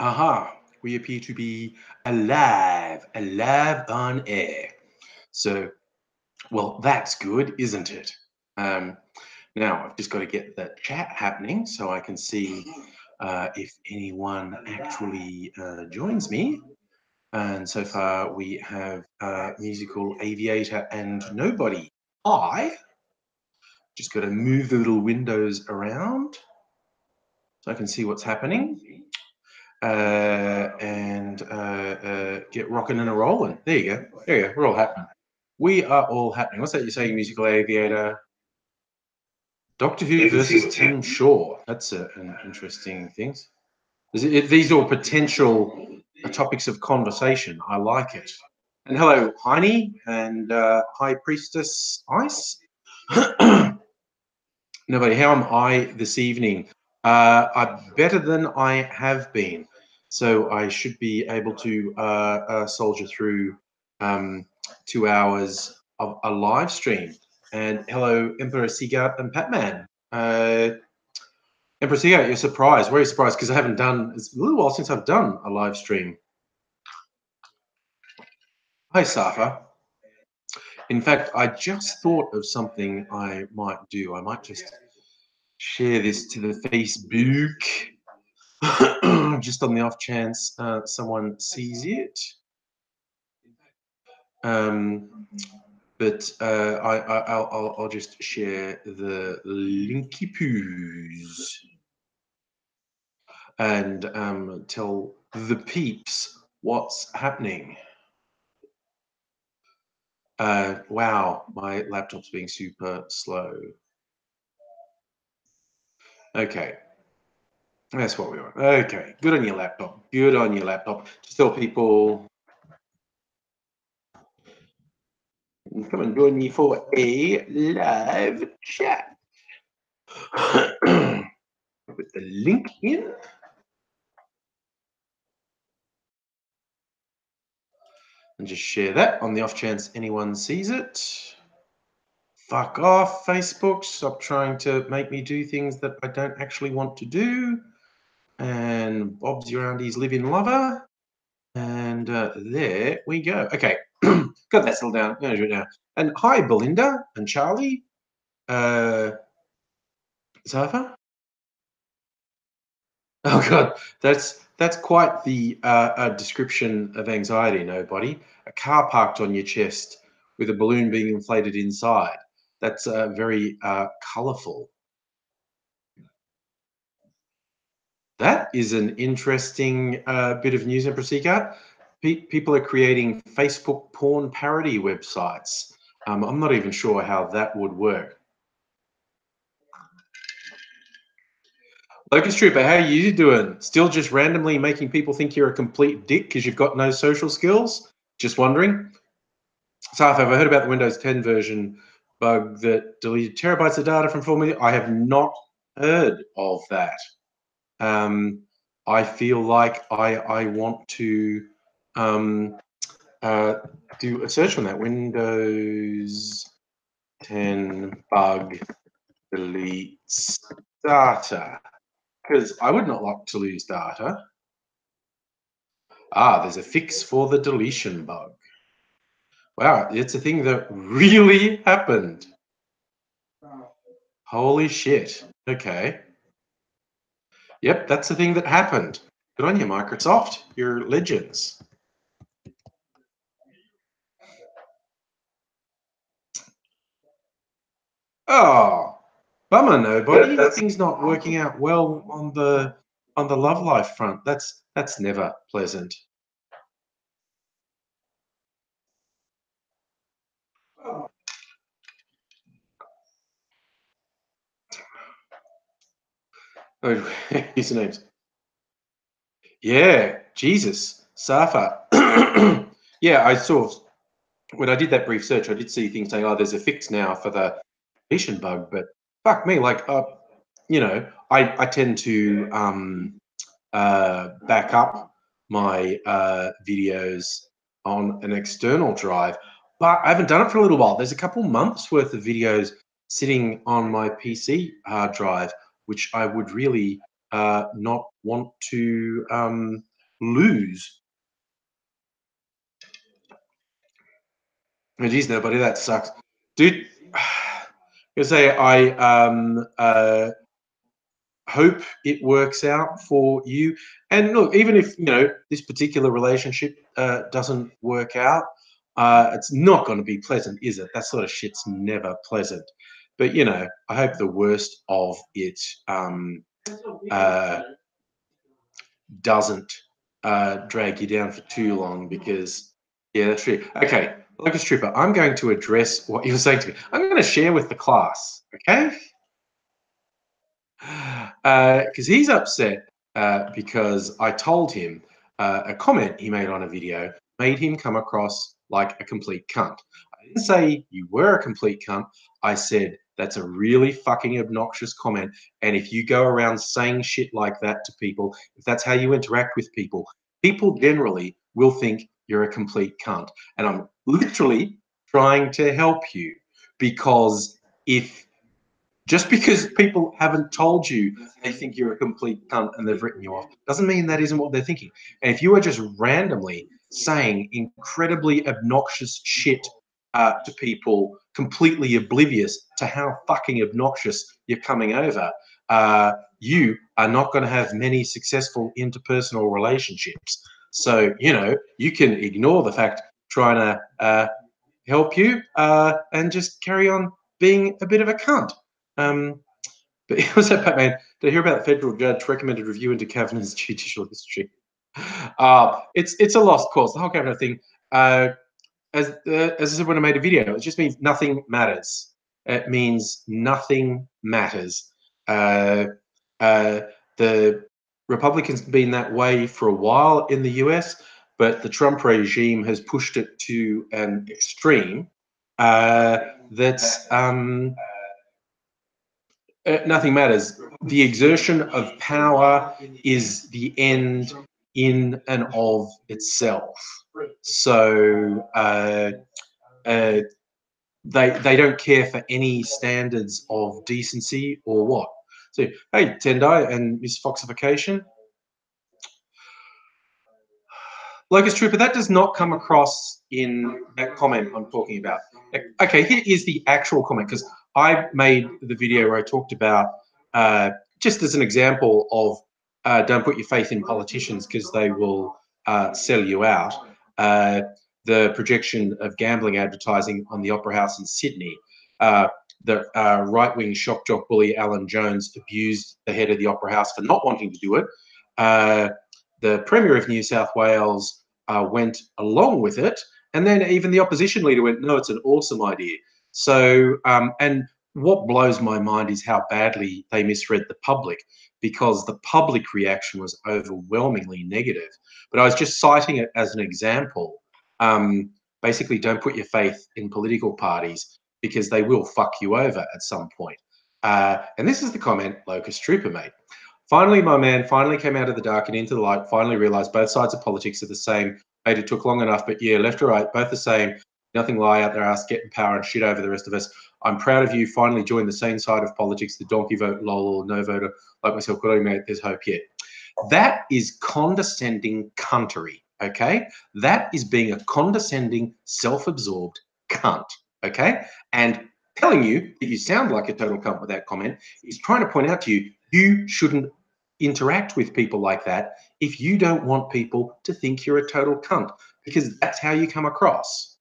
Aha, we appear to be alive on air. So, well, that's good, isn't it? Now, I've just got to get the chat happening so I can see if anyone actually joins me. And so far, we have Musical Aviator and nobody. I just got to move the little windows around so I can see what's happening. And get rocking and a rolling. There you go. There you go. We're all happening. We are all happening. What's that you're saying, Musical Aviator? Doctor Who versus Tim Shaw. That's an interesting thing. These are all potential topics of conversation. I like it. And hello, Heine and High Priestess Ice. Nobody, how am I this evening? I'm better than I have been. So I should be able to soldier through 2 hours of a live stream. And hello, Emperor Seagart and Patman. Emperor Seagart, you're surprised. Very surprised because I haven't done, it's a little while since I've done a live stream. Hi, Safa. In fact, I just thought of something I might do. I might just share this to the Facebook. Just on the off chance someone sees it. But I'll just share the linky poos and tell the peeps what's happening. Wow, my laptop's being super slow. Okay. That's what we want. Okay, good on your laptop. Good on your laptop. Just tell people, come and join me for a live chat. Put the link in. And just share that on the off chance anyone sees it. Fuck off, Facebook. Stop trying to make me do things that I don't actually want to do. And Bob's your auntie's living lover. And there we go. Okay, got that settled down. I'm going to do it now. And hi, Belinda and Charlie. Zafa? Oh God, that's quite the description of anxiety. Nobody. A car parked on your chest with a balloon being inflated inside. That's very colourful. That is an interesting bit of news, Emperor Seeker. People are creating Facebook porn parody websites. I'm not even sure how that would work. Locust Trooper, how are you doing? Still just randomly making people think you're a complete dick because you've got no social skills? Just wondering. Saf, have I heard about the Windows 10 version bug that deleted terabytes of data from 4 million? I have not heard of that. I feel like I want to do a search on that. Windows 10 bug deletes data. Because I would not like to lose data. Ah, there's a fix for the deletion bug. Wow, it's a thing that really happened. Holy shit. Okay. Yep, that's the thing that happened. Good on you, Microsoft. You're legends. Oh, bummer, nobody. That thing's not working out well on the love life front. That's never pleasant. Oh, usernames. Yeah, Jesus, Safa. Yeah, I saw when I did that brief search, I did see things saying, "Oh, there's a fix now for the deletion bug." But fuck me, like, you know, I tend to back up my videos on an external drive, but I haven't done it for a little while. There's a couple months worth of videos sitting on my PC hard drive, which I would really not want to lose. Oh, geez, nobody, that sucks. Dude, I say I hope it works out for you. And look, even if this particular relationship doesn't work out, it's not going to be pleasant, is it? That sort of shit's never pleasant. But I hope the worst of it doesn't drag you down for too long, because yeah, that's true. Okay, Locust Trooper, I'm going to address what you're saying to me. I'm going to share with the class, okay? Because he's upset because I told him a comment he made on a video made him come across like a complete cunt. I didn't say you were a complete cunt. I said that's a really fucking obnoxious comment. And if you go around saying shit like that to people, if that's how you interact with people, people generally will think you're a complete cunt. And I'm literally trying to help you, because just because people haven't told you they think you're a complete cunt and they've written you off, doesn't mean that isn't what they're thinking. And if you are just randomly saying incredibly obnoxious shit to people, completely oblivious to how fucking obnoxious you're coming over, you are not going to have many successful interpersonal relationships. So, you can ignore the fact trying to help you and just carry on being a bit of a cunt. But also, Batman, did I hear about the federal judge recommended review into Kavanagh's judicial history? It's a lost cause. The whole Kavanaugh thing, as I said when I made a video, it just means nothing matters. It means nothing matters. The Republicans have been that way for a while in the US, but the Trump regime has pushed it to an extreme that's nothing matters. The exertion of power is the end in and of itself. So they don't care for any standards of decency or what. So hey, Tendai and Miss Foxification. Locust Trooper, that does not come across in that comment I'm talking about. Okay, here is the actual comment, because I made the video where I talked about, just as an example of don't put your faith in politicians because they will sell you out, the projection of gambling advertising on the Opera House in Sydney. The right-wing shock jock bully Alan Jones abused the head of the Opera House for not wanting to do it. The Premier of New South Wales went along with it, and then even the opposition leader went, no, it's an awesome idea. So, and what blows my mind is how badly they misread the public, because the public reaction was overwhelmingly negative. But I was just citing it as an example. Basically, don't put your faith in political parties, because they will fuck you over at some point. And this is the comment Locust Trooper made. Finally, my man finally came out of the dark and into the light, finally realised both sides of politics are the same. Mate, it took long enough, but yeah, left or right, both the same. Nothing lie out there, ass getting power and shit over the rest of us. I'm proud of you, finally joined the same side of politics, the donkey vote, lol, or no voter, like myself. Good on you, mate, there's hope yet. That is condescending cuntery, okay? That is being a condescending, self-absorbed cunt, okay? And telling you that you sound like a total cunt with that comment is trying to point out to you, you shouldn't interact with people like that if you don't want people to think you're a total cunt, because that's how you come across.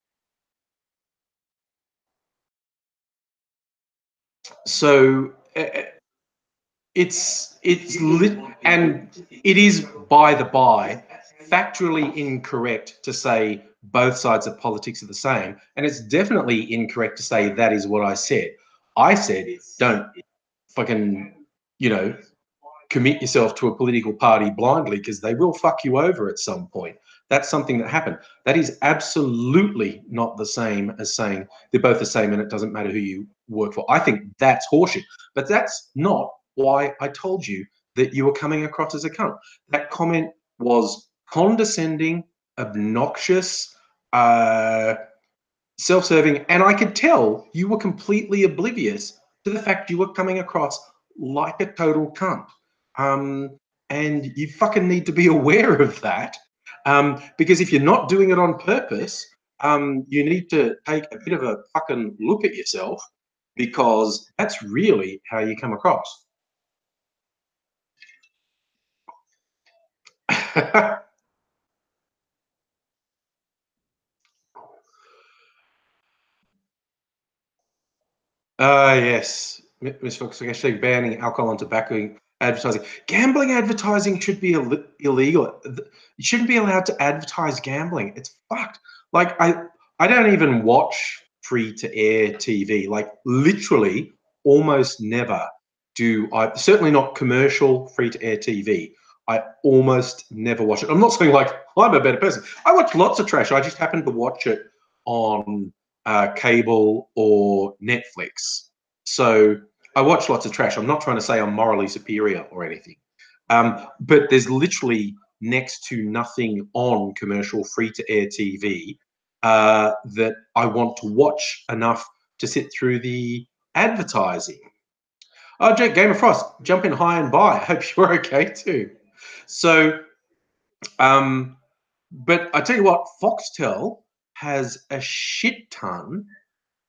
So it's lit, and it is, by the by, factually incorrect to say both sides of politics are the same, and it's definitely incorrect to say that is what I said. I said don't fucking commit yourself to a political party blindly, because they will fuck you over at some point. That's something that happened. That is absolutely not the same as saying they're both the same and it doesn't matter who you work for. I think that's horseshit. But that's not why I told you that you were coming across as a cunt. That comment was condescending, obnoxious, self-serving, and I could tell you were completely oblivious to the fact you were coming across like a total cunt. and you fucking need to be aware of that. Because if you're not doing it on purpose, you need to take a bit of a fucking look at yourself, because that's really how you come across. Yes, Ms. Fox, actually banning alcohol and tobacco advertising. Gambling advertising should be illegal. You shouldn't be allowed to advertise gambling. It's fucked. Like I don't even watch free to air TV. Like literally, almost never do I. Certainly not commercial free to air TV. I almost never watch it. I'm not saying like I'm a better person. I watch lots of trash. I just happen to watch it on cable or Netflix. So I watch lots of trash. I'm not trying to say I'm morally superior or anything. But there's literally next to nothing on commercial free-to-air TV that I want to watch enough to sit through the advertising. Oh, Jake, Game of Frost, jump in high and buy. I hope you're okay too. So, but I tell you what, Foxtel has a shit ton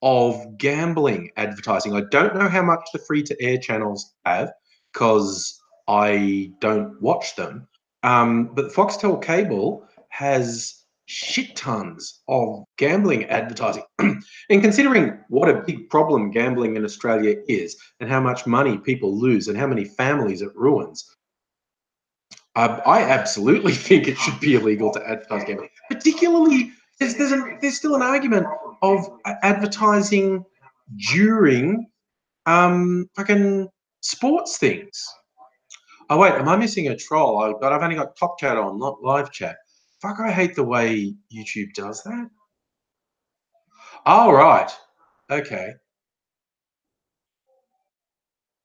of gambling advertising. I don't know how much the free-to-air channels have because I don't watch them. But Foxtel Cable has shit tons of gambling advertising. And considering what a big problem gambling in Australia is and how much money people lose and how many families it ruins, I absolutely think it should be illegal to advertise gambling. Particularly, there's still an argument of advertising during fucking sports things. Oh wait, am I missing a troll? I've only got top chat on, not live chat. Fuck, I hate the way YouTube does that. Oh right, okay.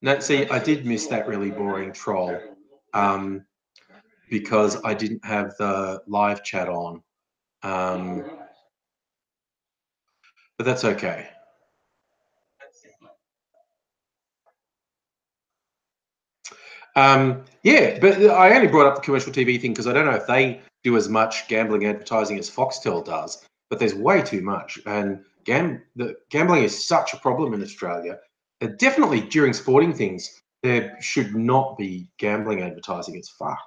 No, see, I did miss that really boring troll because I didn't have the live chat on. But that's okay. Yeah, but I only brought up the commercial TV thing because I don't know if they do as much gambling advertising as Foxtel does, but there's way too much. And the gambling is such a problem in Australia. Definitely during sporting things, there should not be gambling advertising. It's fucked.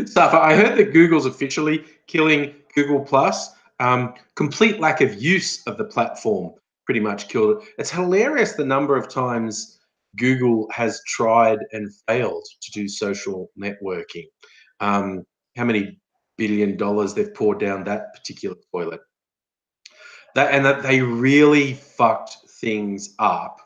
Stuff. I heard that Google's officially killing Google Plus. Complete lack of use of the platform pretty much killed it. It's hilarious the number of times Google has tried and failed to do social networking. How many $1 billion they've poured down that particular toilet. That they really fucked things up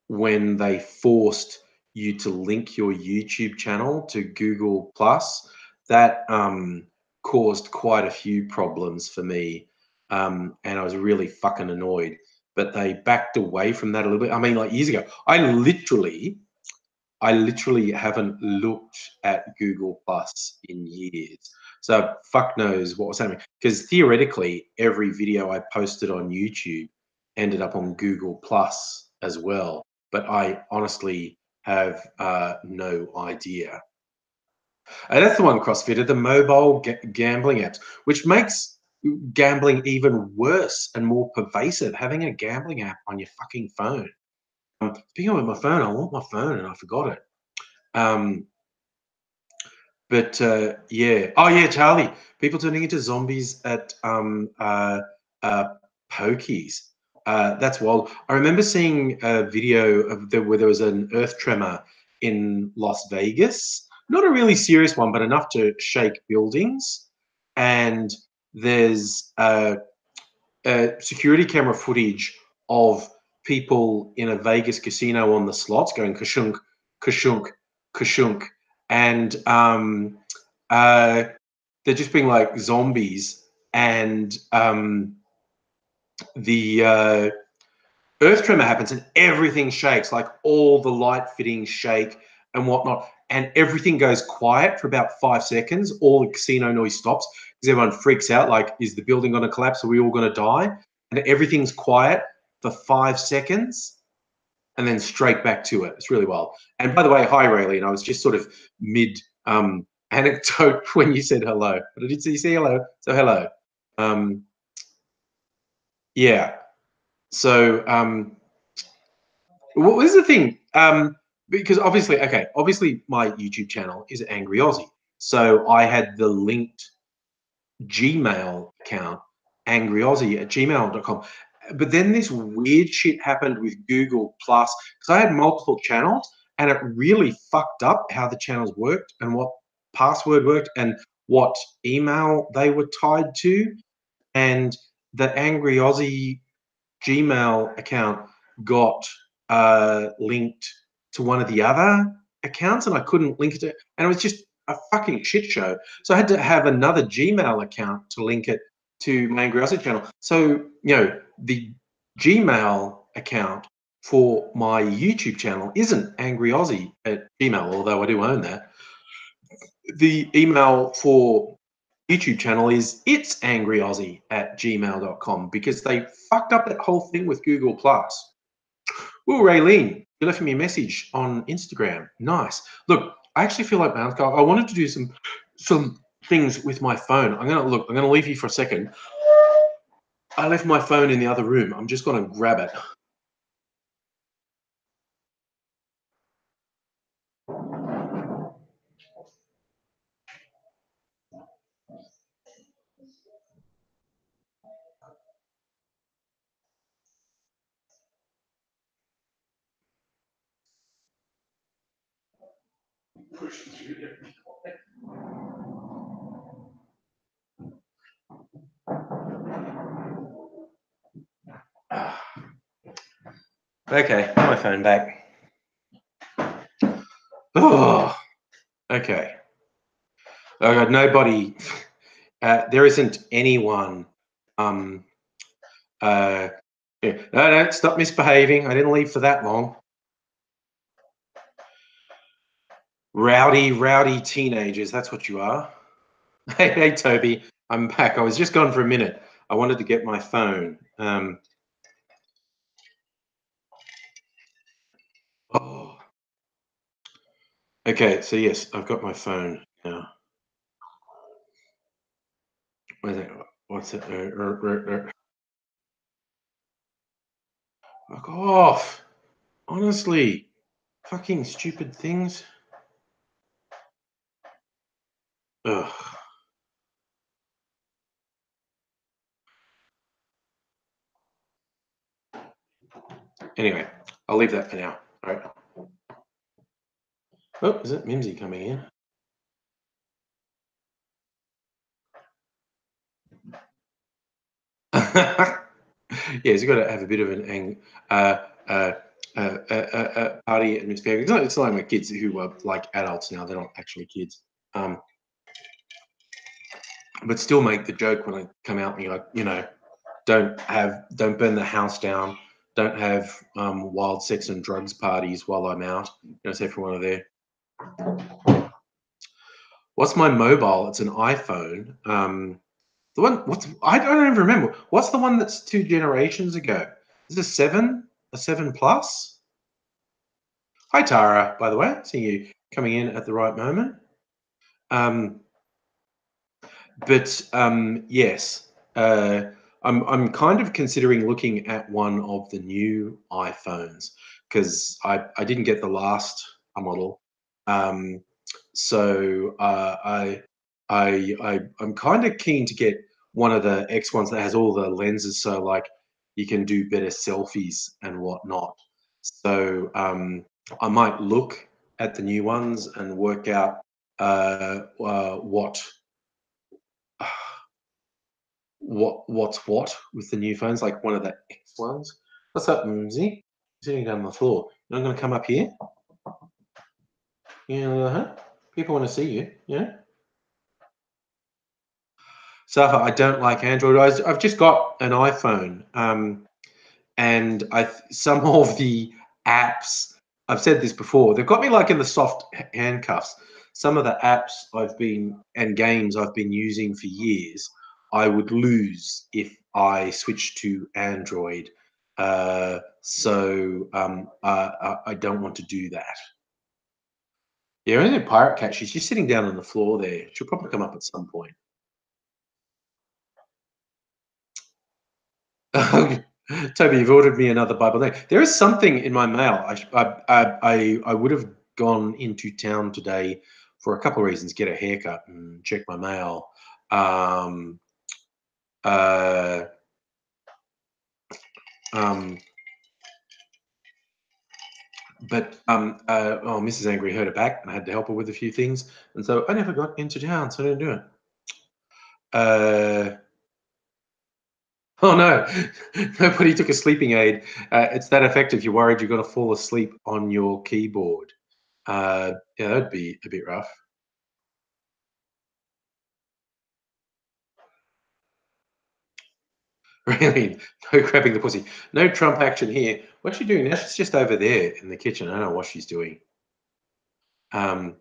when they forced you to link your YouTube channel to Google Plus. That caused quite a few problems for me, and I was really fucking annoyed. But they backed away from that a little bit. I mean, like years ago, I literally haven't looked at Google Plus in years. So fuck knows what was happening. Because theoretically, every video I posted on YouTube ended up on Google Plus as well. But I honestly have no idea. And that's the one, CrossFitter, the mobile gambling apps, which makes gambling even worse and more pervasive. Having a gambling app on your fucking phone. Speaking of my phone, I want my phone and I forgot it. But yeah. Oh yeah, Charlie. People turning into zombies at pokies. That's wild. I remember seeing a video of where there was an earth tremor in Las Vegas. Not a really serious one, but enough to shake buildings. And there's security camera footage of people in a Vegas casino on the slots going kashunk, kashunk, kashunk, and they're just being like zombies. And the earth tremor happens and everything shakes, like all the light fittings shake and whatnot, and everything goes quiet for about 5 seconds. All the casino noise stops because everyone freaks out, like, is the building going to collapse? Are we all going to die? And everything's quiet for 5 seconds, and then straight back to it. It's really wild. And by the way, hi Raylene. I was just sort of mid anecdote when you said hello, but I did see you say hello, so hello. Yeah. So what was the thing? Because obviously my YouTube channel is AngryAussie, so I had the linked Gmail account, AngryAussie@gmail.com. But then this weird shit happened with Google Plus because I had multiple channels and it really fucked up how the channels worked and what password worked and what email they were tied to. And the Angry Aussie Gmail account got linked to one of the other accounts and I couldn't link it to, and it was just a fucking shit show. So I had to have another Gmail account to link it to my AngryAussie channel. So, the Gmail account for my YouTube channel isn't AngryAussie at Gmail, although I do own that. The email for YouTube channel is it's AngryAussie@gmail.com because they fucked up that whole thing with Google Plus. Oh, Raylene, you left me a message on Instagram. Nice. Look, I actually feel like I wanted to do some things with my phone. I'm gonna leave you for a second. I left my phone in the other room. I'm just gonna grab it. Okay, my phone back. Oh, okay. I got nobody. There isn't anyone. Yeah. No, stop misbehaving. I didn't leave for that long. Rowdy teenagers. That's what you are. Hey, Toby. I'm back. I was just gone for a minute. I wanted to get my phone. Oh. Okay, so yes, I've got my phone now. What's it? Fuck off. Honestly. Fucking stupid things. Ugh. Anyway, I'll leave that for now. All right. Oh, is it Mimsy coming in? Yes, you've got to have a bit of an party atmosphere. It's not like my kids who are like adults now; they're not actually kids. But still make the joke when I come out and you're like, don't burn the house down, don't have wild sex and drugs parties while I'm out. It's everyone are there. What's my mobile? It's an iPhone. The one, I don't even remember. What's the one that's 2 generations ago? Is it a 7 Plus? Hi, Tara, by the way. See you coming in at the right moment. Yes, I'm kind of considering looking at one of the new iPhones because I didn't get the last model. So I'm kind of keen to get one of the X ones that has all the lenses, so like you can do better selfies and whatnot. So I might look at the new ones and work out what's what with the new phones, like one of the X ones. What's up, Mumsy? Sitting down on the floor. You're not going to come up here? Yeah, people want to see you. Yeah. Safa, I don't like Android. I've just got an iPhone, and some of the apps. I've said this before. They've got me like in the soft handcuffs. Some of the apps and games I've been using for years, I would lose if I switched to Android. I don't want to do that. Yeah, only a pirate cat. She's just sitting down on the floor there. She'll probably come up at some point. Toby, you've ordered me another Bible name. There is something in my mail. I would have gone into town today for a couple of reasons: get a haircut and check my mail. Um, uh, um, but Mrs. Angry hurt her back, and I had to help her with a few things, and so I never got into town, so I didn't do it. Uh, oh no, nobody took a sleeping aid. It's that effective. You're worried you're going to fall asleep on your keyboard. Yeah, that'd be a bit rough. Really, no grabbing the pussy. No Trump action here. What's she doing now? She's just over there in the kitchen. I don't know what she's doing. Um,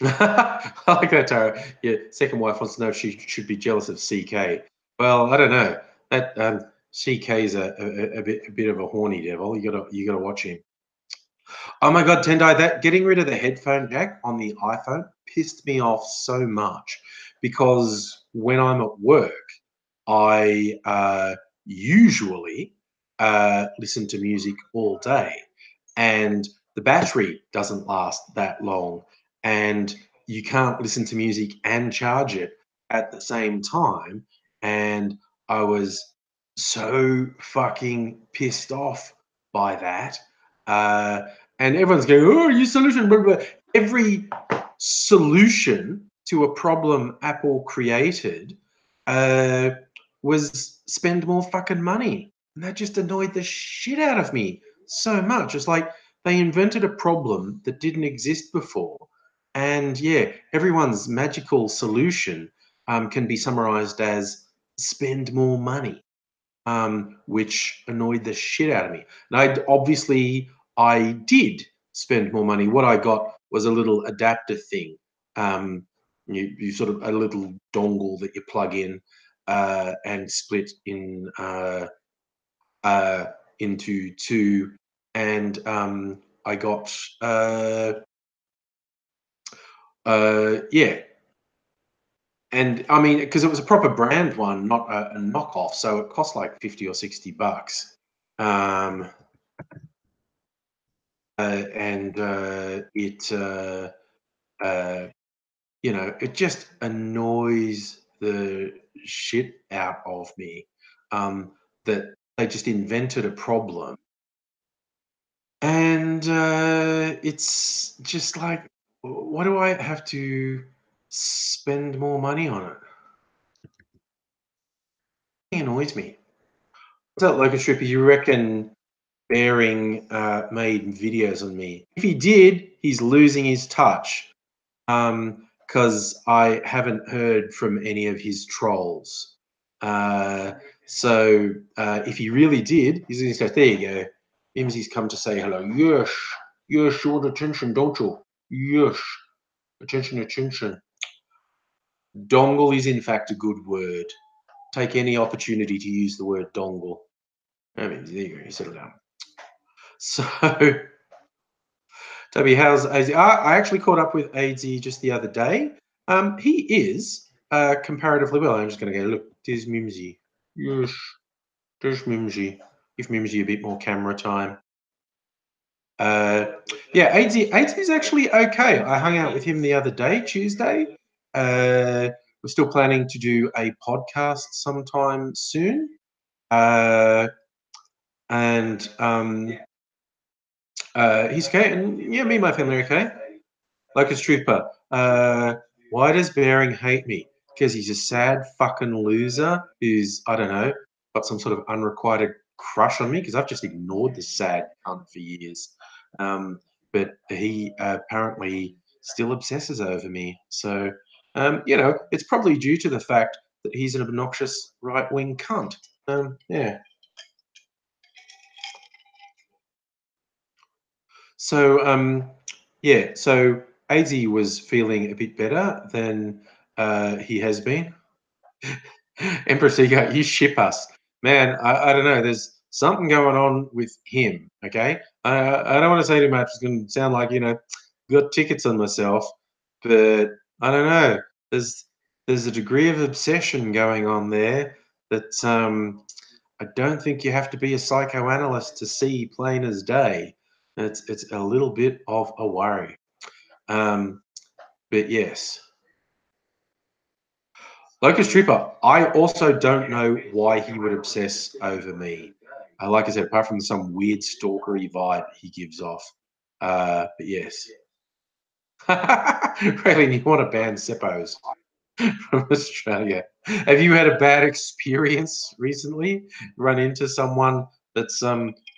I like that, Tara. Yeah, second wife wants to know if she should be jealous of CK. Well, I don't know. That CK is a bit of a horny devil. You gotta watch him. Oh my God, Tendai, that getting rid of the headphone jack on the iPhone pissed me off so much because when I'm at work, I usually listen to music all day, and the battery doesn't last that long, and you can't listen to music and charge it at the same time. And I was so fucking pissed off by that. Uh, and everyone's going, "Oh, your solution!" Blah, blah. Every solution to a problem Apple created uh, was spend more fucking money. And that just annoyed the shit out of me so much. It's like they invented a problem that didn't exist before. And yeah, everyone's magical solution can be summarized as spend more money, which annoyed the shit out of me. And I did spend more money. What I got was a little adapter thing. You sort of a little dongle that you plug in and split uh, into two. And I got yeah, and I mean because it was a proper brand one, not a knockoff, so it cost like 50 or $60. Um, and uh, it just annoys the shit out of me that they just invented a problem. And it's just like, why do I have to spend more money on it? It annoys me. What's that, Locust Stripper? You reckon Bearing made videos on me? If he did, he's losing his touch. Because I haven't heard from any of his trolls. So if he really did, he's going to go, there you go. Imsy's come to say hello. Yes, yes, you want attention, don't you? Yes, attention, attention. Dongle is in fact a good word. Take any opportunity to use the word dongle. I mean, there you go, you settle down. So, Toby, how's AZ? I actually caught up with AZ just the other day. He is comparatively well. I'm just going to go, look, there's Mimsy. Yes, there's Mimsy. Give Mimsy a bit more camera time. Yeah, AZ is actually okay. I hung out with him the other day, Tuesday. We're still planning to do a podcast sometime soon. And he's okay. And yeah, me and my family are okay. Locust Trooper, why does Bearing hate me? Because he's a sad fucking loser who's, I don't know, got some sort of unrequited crush on me because I've just ignored the sad cunt for years. But he apparently still obsesses over me. So, it's probably due to the fact that he's an obnoxious right wing cunt. Yeah. So, yeah, so AZ was feeling a bit better than he has been. Empress Ego, you ship us. man, I don't know. There's something going on with him. Okay, I don't want to say too much. It's going to sound like got tickets on myself, but I don't know. There's there's a degree of obsession going on there that I don't think you have to be a psychoanalyst to see plain as day. It's a little bit of a worry. Um, but yes. Locust Trooper, I also don't know why he would obsess over me. Like I said, apart from some weird stalkery vibe he gives off. But yes. Really, you want to ban Seppos from Australia. Have you had a bad experience recently? Run into someone that's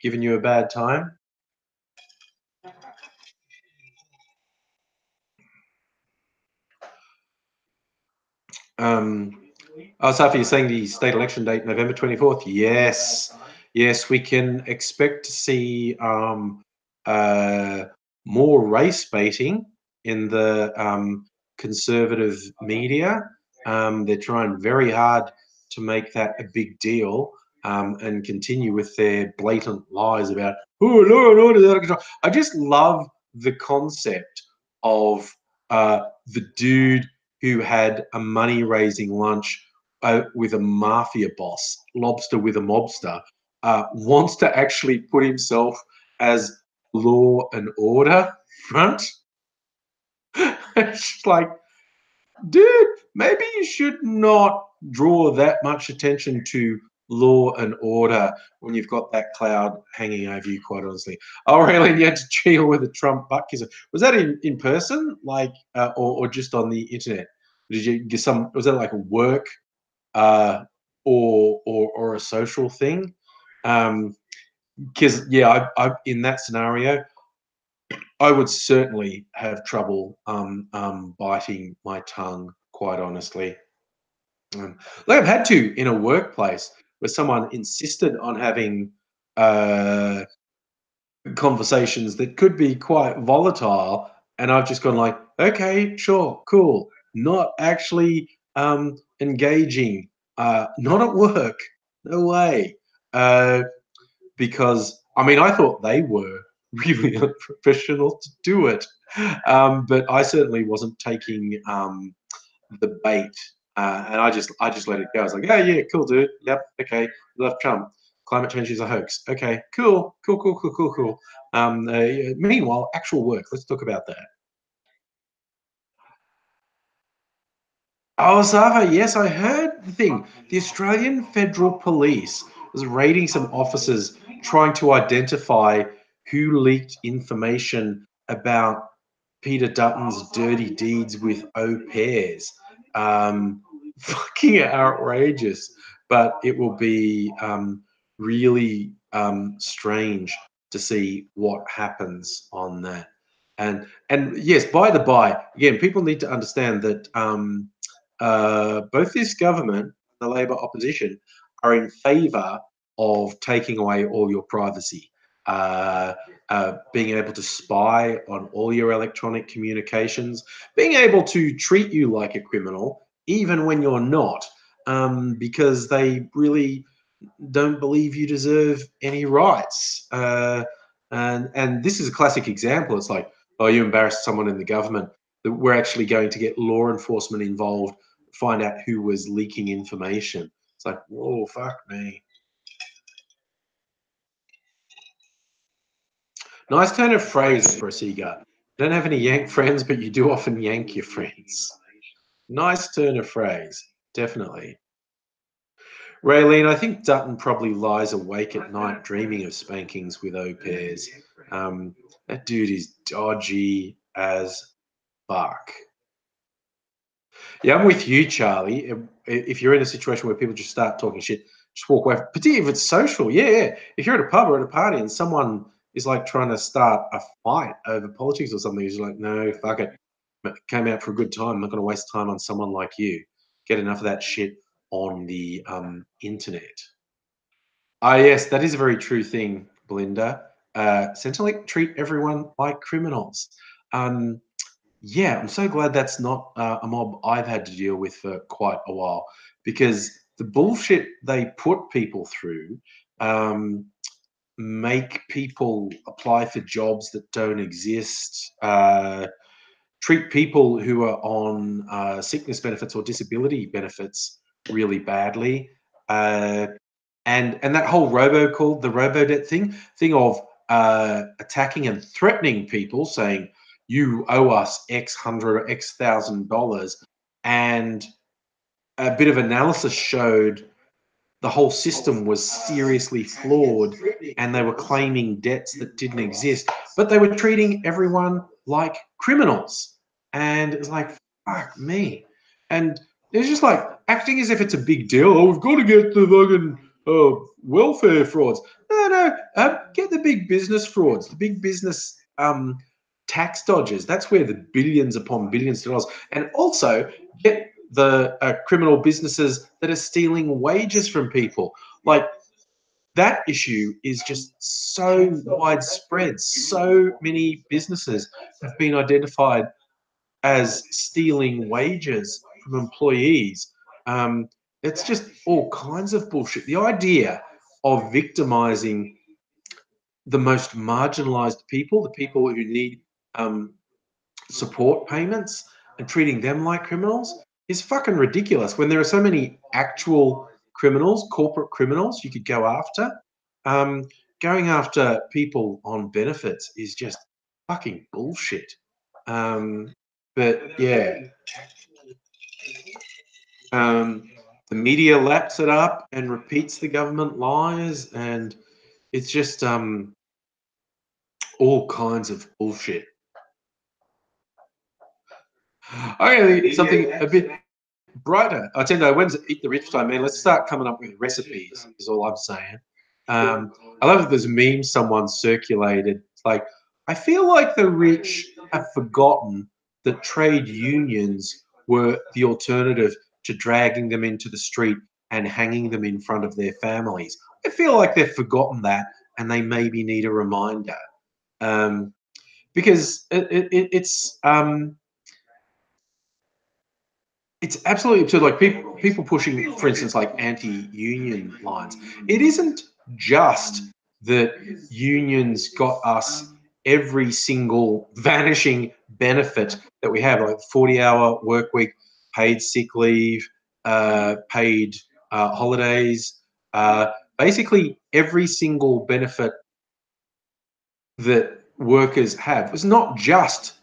given you a bad time? Um, Oh, Safi, you're saying the state election date, November 24th? Yes. Yes, we can expect to see more race baiting in the conservative media. They're trying very hard to make that a big deal and continue with their blatant lies about, oh, law and order is out of control. I just love the concept of the dude who had a money raising lunch with a mafia boss, lobster with a mobster, wants to actually put himself as law and order front. It's just like, dude, maybe you should not draw that much attention to law and order when you've got that cloud hanging over you, quite honestly. Oh, really? You had to deal with a Trump butt kisser. Was that in person, like, or just on the internet? Did you get some? Was that like a work uh, or a social thing? Because yeah, I in that scenario, I would certainly have trouble biting my tongue. Quite honestly, like I've had to in a workplace where someone insisted on having uh, conversations that could be quite volatile, and I've just gone like, okay, sure, cool, not actually engaging, not at work, no way, because I mean I thought they were really unprofessional to do it, but I certainly wasn't taking the bait, and I just let it go. I was like, oh yeah, cool, dude. Yep, okay, love Trump. Climate change is a hoax. Okay, cool, cool, cool, cool, cool, cool. Meanwhile, actual work. Let's talk about that. Oh, Zava, yes, I heard the thing. The Australian Federal Police was raiding some offices trying to identify who leaked information about Peter Dutton's dirty deeds with au pairs. Fucking outrageous, but it will be really strange to see what happens on that. And yes, by the by, again, people need to understand that both this government, the Labor opposition, are in favour of taking away all your privacy. Uh, being able to spy on all your electronic communications, being able to treat you like a criminal, even when you're not, because they really don't believe you deserve any rights. And this is a classic example. It's like, oh, you embarrassed someone in the government. That we're actually going to get law enforcement involved, find out who was leaking information. It's like, whoa, fuck me. Nice turn of phrase for a cigar. Don't have any Yank friends, but you do often yank your friends. Nice turn of phrase, definitely. Raylene, I think Dutton probably lies awake at night dreaming of spankings with au pairs. That dude is dodgy as fuck. Yeah, I'm with you, Charlie. If you're in a situation where people just start talking shit, just walk away. Particularly if it's social. Yeah, yeah. If you're at a pub or at a party and someone is like trying to start a fight over politics or something, you're like, no, fuck it. Came out for a good time. I'm not going to waste time on someone like you. Get enough of that shit on the internet. Ah, yes, that is a very true thing, Belinda. Essentially, treat everyone like criminals. Um, yeah, I'm so glad that's not a mob I've had to deal with for quite a while because the bullshit they put people through make people apply for jobs that don't exist, treat people who are on sickness benefits or disability benefits really badly, and that whole robocall, the robodebt thing of attacking and threatening people, saying you owe us X hundred or X $1,000, and a bit of analysis showed the whole system was seriously flawed and they were claiming debts that didn't exist, but they were treating everyone like criminals. And it's like, fuck me. And it's just like acting as if it's a big deal. Oh, we've got to get the fucking welfare frauds. No, get the big business frauds, the big business tax dodgers. That's where the billions upon billions of dollars. And also get the criminal businesses that are stealing wages from people. Like, that issue is just so widespread. So many businesses have been identified as stealing wages from employees. It's just all kinds of bullshit. The idea of victimizing the most marginalized people, the people who need support payments, and treating them like criminals is fucking ridiculous when there are so many actual criminals, corporate criminals you could go after. Going after people on benefits is just fucking bullshit. But yeah, the media laps it up and repeats the government lies, and it's just all kinds of bullshit. Okay, something a bit brighter. I tend to, when's Eat the Rich time, man? Let's start coming up with recipes, is all I'm saying. I love that there's a meme someone circulated. It's like, I feel like the rich have forgotten that trade unions were the alternative to dragging them into the street and hanging them in front of their families. I feel like they've forgotten that and they maybe need a reminder. Because it's absolutely absurd. Like people pushing, for instance, like anti-union lines. It isn't just that unions got us every single vanishing benefit that we have, like 40-hour work week, paid sick leave, paid holidays, basically every single benefit that workers have. It's not just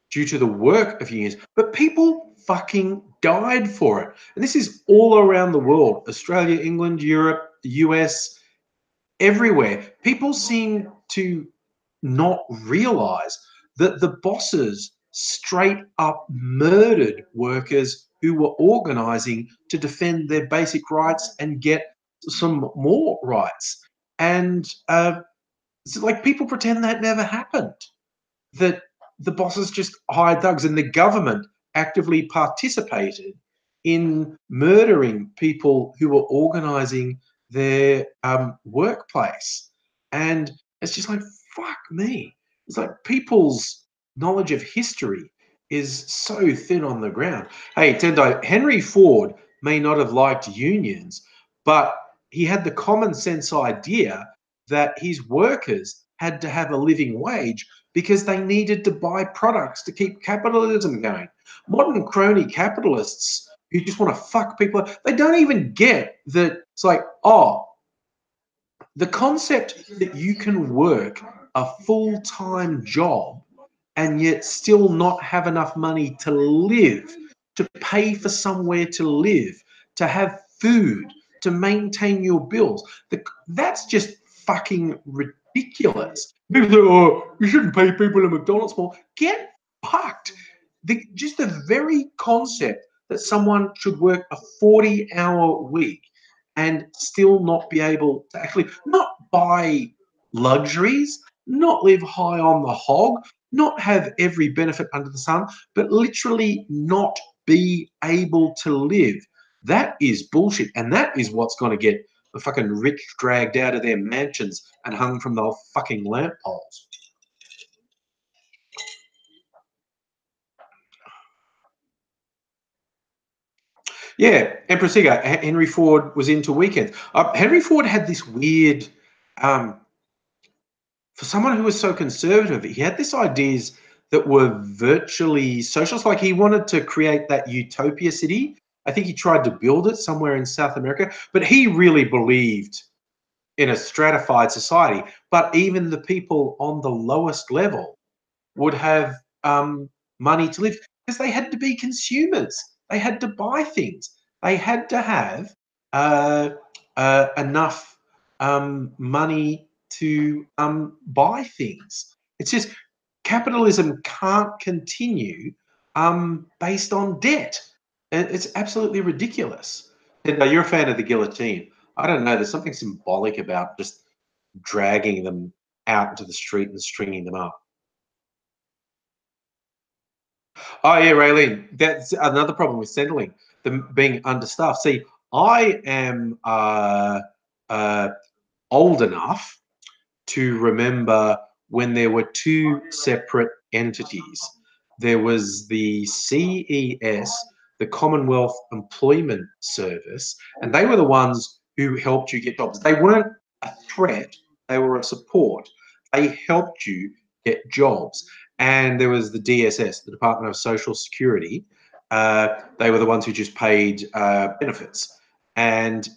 due to the work of unions, but people fucking died for it. And this is all around the world, Australia, England, Europe, the US, everywhere. People seem to not realize that the bosses straight up murdered workers who were organizing to defend their basic rights and get some more rights. And it's like people pretend that never happened, that the bosses just hired thugs and the government actively participated in murdering people who were organizing their workplace. And it's just like, fuck me. It's like people's knowledge of history is so thin on the ground. Hey, Tendai, Henry Ford may not have liked unions, but he had the common sense idea that his workers had to have a living wage because they needed to buy products to keep capitalism going. Modern crony capitalists who just want to fuck people, they don't even get that it's like, oh, the concept that you can work a full-time job and yet still not have enough money to live, to pay for somewhere to live, to have food, to maintain your bills. That's just fucking ridiculous. People say, oh, you shouldn't pay people at McDonald's more. Get fucked. Just the very concept that someone should work a 40-hour week and still not be able to actually not buy luxuries, not live high on the hog, not have every benefit under the sun, but literally not be able to live. That is bullshit. And that is what's going to get the fucking rich dragged out of their mansions and hung from the fucking lamp poles. Yeah, Emperor Cigar. Henry Ford was into weekends. Henry Ford had this weird, um, for someone who was so conservative, he had these ideas that were virtually socialist. Like he wanted to create that utopia city. I think he tried to build it somewhere in South America, but he really believed in a stratified society. But even the people on the lowest level would have money to live because they had to be consumers. They had to buy things. They had to have enough money to buy things. It's just capitalism can't continue based on debt. It's absolutely ridiculous. And you're a fan of the guillotine. I don't know. There's something symbolic about just dragging them out into the street and stringing them up. Oh yeah, Raylene. That's another problem with Centrelink, them being understaffed. See, I am uh, old enough to remember when there were two separate entities. There was the CES, the Commonwealth Employment Service, and they were the ones who helped you get jobs. They weren't a threat, they were a support. They helped you get jobs. And there was the DSS, the Department of Social Security. They were the ones who just paid benefits. And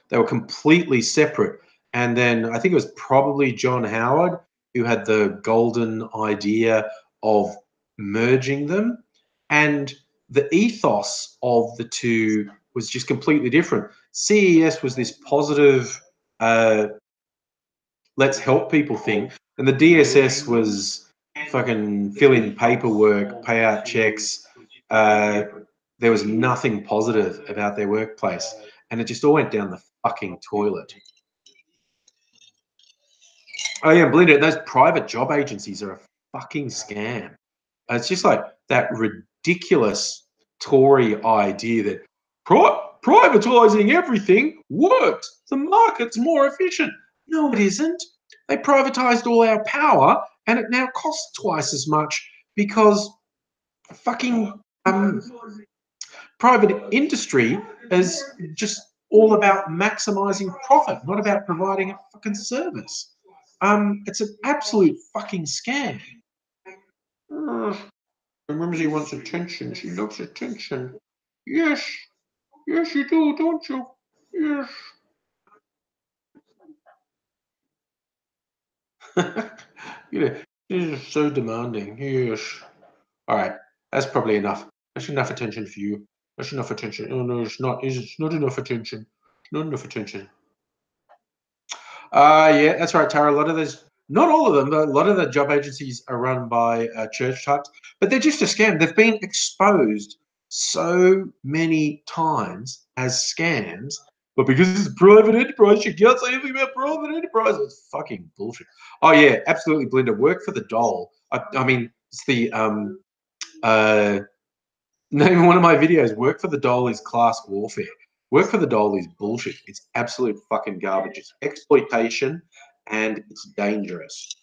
they were completely separate. And then I think it was probably John Howard who had the golden idea of merging them. And the ethos of the two was just completely different. CES was this positive, uh, let's help people thing. And the DSS was fucking fill in paperwork, pay out checks. There was nothing positive about their workplace. And it just all went down the fucking toilet. Oh yeah, Belinda, those private job agencies are a fucking scam. It's just like that ridiculous Tory idea that privatizing everything works. The market's more efficient. No, it isn't. They privatized all our power, and it now costs twice as much because fucking um, private industry is just all about maximizing profit, not about providing a fucking service. It's an absolute fucking scam. Remember, she wants attention. She loves attention. Yes, yes, you do, don't you? Yes. You know, she's so demanding. Yes. All right, that's probably enough. That's enough attention for you. That's enough attention. Oh no, it's not. It's not enough attention. It's not enough attention. Yeah, that's right, Tara. A lot of those, not all of them, but a lot of the job agencies are run by church types, but they're just a scam. They've been exposed so many times as scams, but because it's a private enterprise, you can't say anything about private enterprise. It's fucking bullshit. Oh yeah, absolutely, Belinda. Work for the dole. I mean, it's the uh, name of one of my videos. Work for the dole is class warfare. Work for the dole is bullshit. It's absolute fucking garbage. It's exploitation and it's dangerous.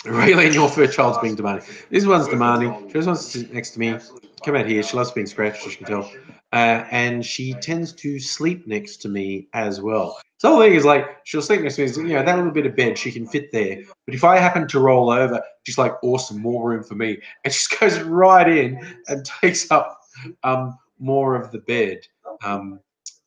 Raylene, your third child's being demanding. This one's demanding. She just wants to sit next to me. Come out here. She loves being scratched, as you can tell. And she tends to sleep next to me as well. So the whole thing is like, she'll sleep next to me. You know, that little bit of bed, she can fit there. But if I happen to roll over, she's like, awesome, more room for me. And she just goes right in and takes up more of the bed.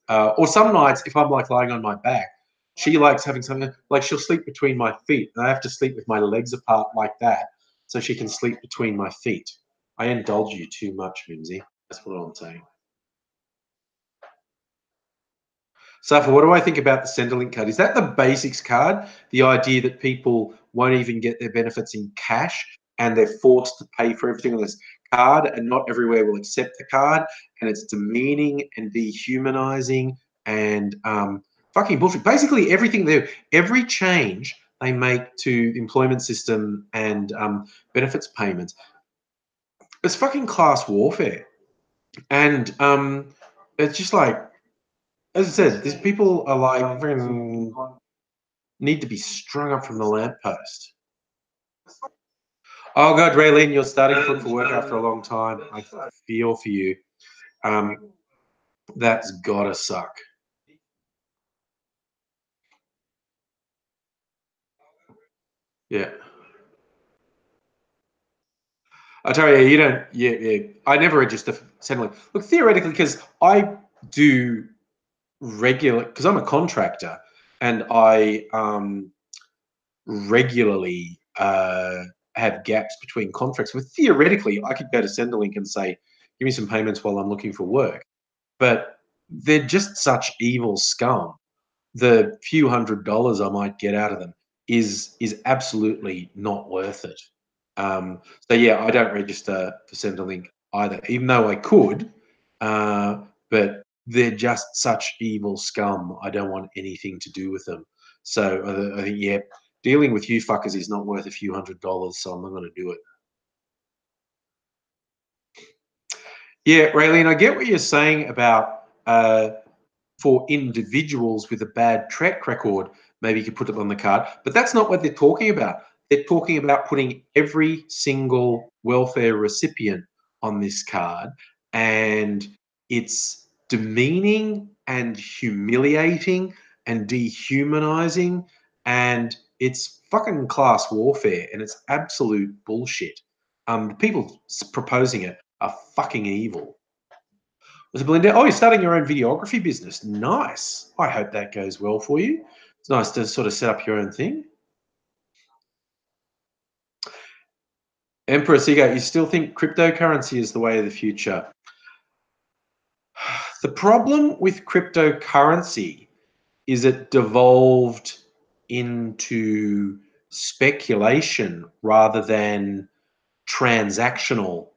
Or some nights, if I'm like lying on my back, she likes having something like she'll sleep between my feet, and I have to sleep with my legs apart like that, so she can sleep between my feet. I indulge you too much, Mimsy. That's what I'm saying. Safa, what do I think about the Centrelink card? Is that the basics card? The idea that people won't even get their benefits in cash and they're forced to pay for everything on this card, and not everywhere will accept the card, and it's demeaning and dehumanizing and fucking bullshit. Basically, everything they every change they make to the employment system and benefits payments, it's fucking class warfare. And it's just like, as I said, these people are like need to be strung up from the lamppost. Oh God, Raylene, you're starting to look for work after a long time. I feel for you. That's gotta suck. Yeah. I tell you, you don't. Yeah. I never register for Centrelink. Look, theoretically, because I do regular, because I'm a contractor, and I regularly have gaps between contracts. But theoretically, I could go to Centrelink and say, "Give me some payments while I'm looking for work." But they're just such evil scum. The few $100s I might get out of them is absolutely not worth it. So yeah, I don't register for Centrelink either, even though I could. But they're just such evil scum. I don't want anything to do with them. So I think yeah, dealing with you fuckers is not worth a few $100s. So I'm not going to do it. Yeah, Raylene, I get what you're saying about for individuals with a bad track record, maybe you could put it on the card. But that's not what they're talking about. They're talking about putting every single welfare recipient on this card. And it's demeaning and humiliating and dehumanizing. And it's fucking class warfare. And it's absolute bullshit. The people proposing it are fucking evil. Was it Belinda? Oh, you're starting your own videography business. Nice. I hope that goes well for you. It's nice to sort of set up your own thing. Emperor Seagate, you still think cryptocurrency is the way of the future? The problem with cryptocurrency is it devolved into speculation rather than transactional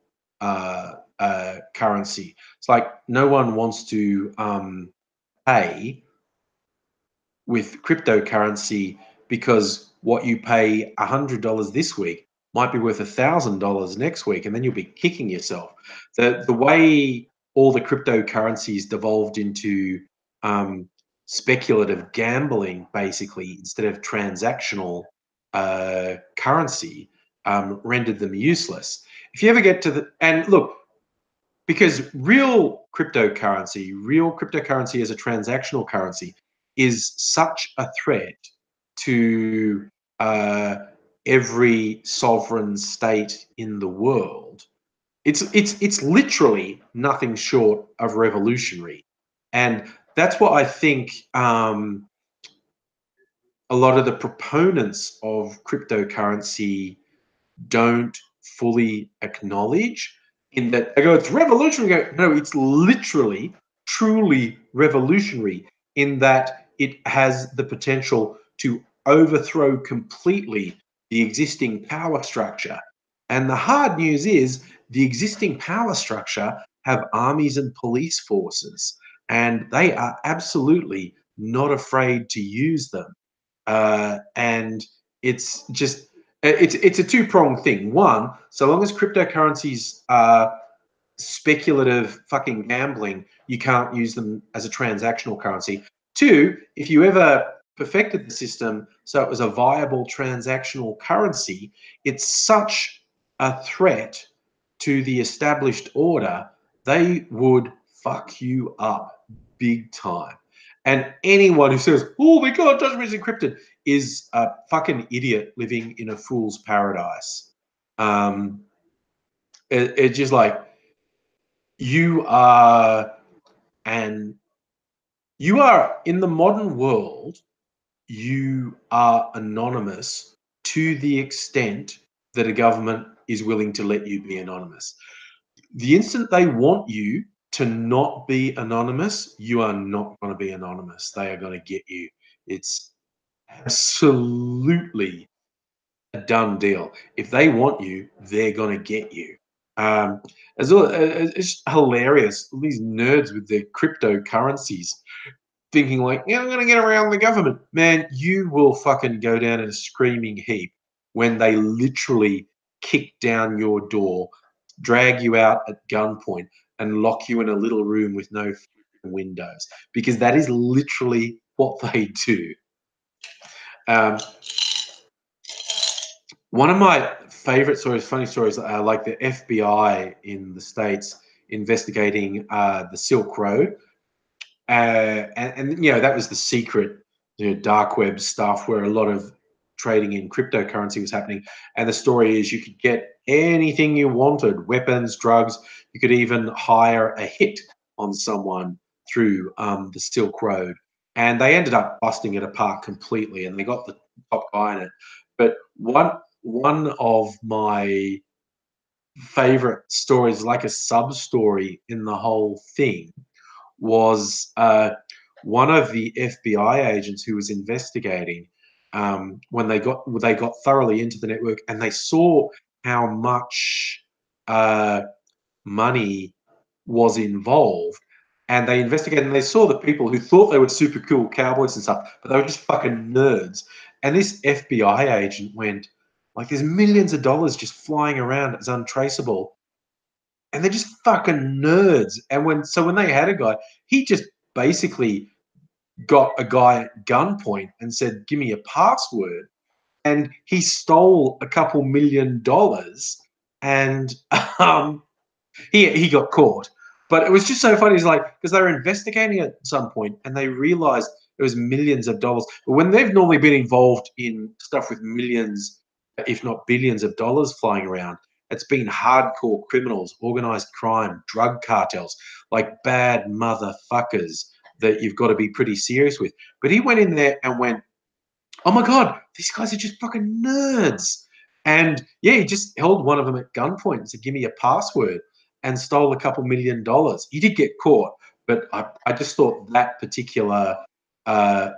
currency. It's like no one wants to pay with cryptocurrency because what you pay $100 this week might be worth $1,000 next week, and then you'll be kicking yourself. The way all the cryptocurrencies devolved into speculative gambling, basically, instead of transactional currency, rendered them useless. If you ever get to the and look, because real cryptocurrency as a transactional currency is such a threat to every sovereign state in the world. It's literally nothing short of revolutionary, and that's what I think. A lot of the proponents of cryptocurrency don't fully acknowledge, in that they go, it's revolutionary. No, it's literally, truly revolutionary in that it has the potential to overthrow completely the existing power structure. And the hard news is the existing power structure have armies and police forces, and they are absolutely not afraid to use them. And it's just it's a two-pronged thing. One, so long as cryptocurrencies are speculative fucking gambling, you can't use them as a transactional currency. Two, if you ever perfected the system so it was a viable transactional currency, it's such a threat to the established order, they would fuck you up big time. And anyone who says, oh my God, Judgment is encrypted, is a fucking idiot living in a fool's paradise. It's just like, you are, and you are in the modern world, you are anonymous to the extent that a government is willing to let you be anonymous. The instant they want you to not be anonymous, you are not going to be anonymous. They are going to get you. It's absolutely a done deal. If they want you, they're going to get you. As well, it's hilarious. All these nerds with their cryptocurrencies thinking like, yeah, I'm going to get around the government. Man, you will fucking go down in a screaming heap when they literally kick down your door, drag you out at gunpoint, and lock you in a little room with no windows, because that is literally what they do. Um, One of my favorite stories, funny stories, like the FBI in the States investigating the Silk Road. And that was the secret, dark web stuff where a lot of trading in cryptocurrency was happening. And the story is you could get anything you wanted, weapons, drugs. You could even hire a hit on someone through the Silk Road. And they ended up busting it apart completely, and they got the top guy in it. But one of my favorite stories, like a sub story in the whole thing, was one of the FBI agents who was investigating, when they got thoroughly into the network and they saw how much money was involved, and they investigated and they saw the people who thought they were super cool cowboys and stuff, but they were just fucking nerds. And this FBI agent went, like, there's millions of dollars just flying around as untraceable, and they're just fucking nerds. And when they had a guy, he just basically got a guy at gunpoint and said, "Give me a password," and he stole a couple $1 million, and um, he got caught. But it was just so funny. It's like, because they were investigating it at some point and they realized it was millions of dollars. But when they've normally been involved in stuff with millions, if not billions of dollars flying around, it's been hardcore criminals, organized crime, drug cartels, like bad motherfuckers that you've got to be pretty serious with. But he went in there and went, "Oh my God, these guys are just fucking nerds." And yeah, he just held one of them at gunpoint and said, "Give me a password," and stole a couple $1 million. He did get caught, but I just thought that particular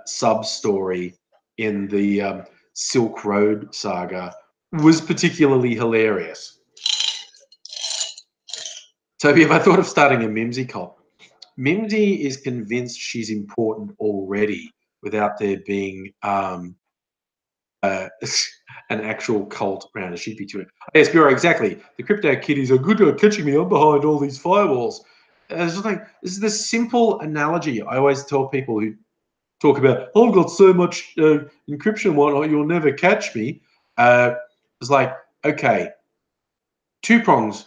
sub story in the Silk Road saga was particularly hilarious. Toby, have I thought of starting a Mimsy cult? Mimsy is convinced she's important already without there being uh, an actual cult around a sheepy to it. Yes, Bureau, exactly. The crypto kiddies are good at catching me. I'm behind all these firewalls. It's just like, this is the simple analogy I always tell people who talk about, "Oh, I've got so much encryption and whatnot, you'll never catch me." It's like, okay, two prongs.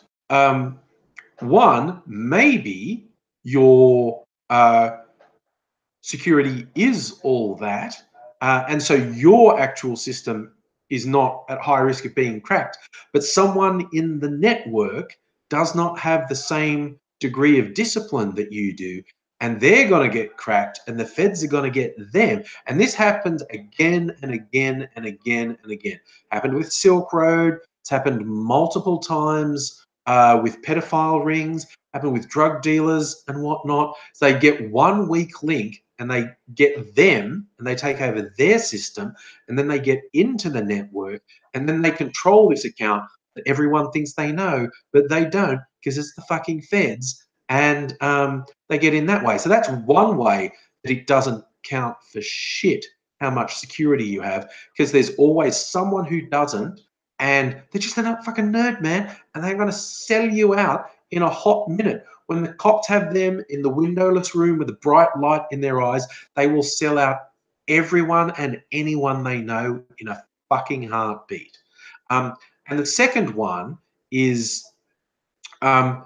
One, maybe your security is all that, and so your actual system is not at high risk of being cracked. But someone in the network does not have the same degree of discipline that you do, and they're going to get cracked, and the feds are going to get them. And this happens again and again and again and again. Happened with Silk Road. It's happened multiple times with pedophile rings. Happened with drug dealers and whatnot. So they get one weak link and they get them and they take over their system, and then they get into the network, and then they control this account that everyone thinks they know, but they don't, because it's the fucking feds, and they get in that way. So that's one way that it doesn't count for shit how much security you have, because there's always someone who doesn't, and they're just a fucking nerd, man, and they're going to sell you out in a hot minute. When the cops have them in the windowless room with a bright light in their eyes, they will sell out everyone and anyone they know in a fucking heartbeat. And the second one is, um,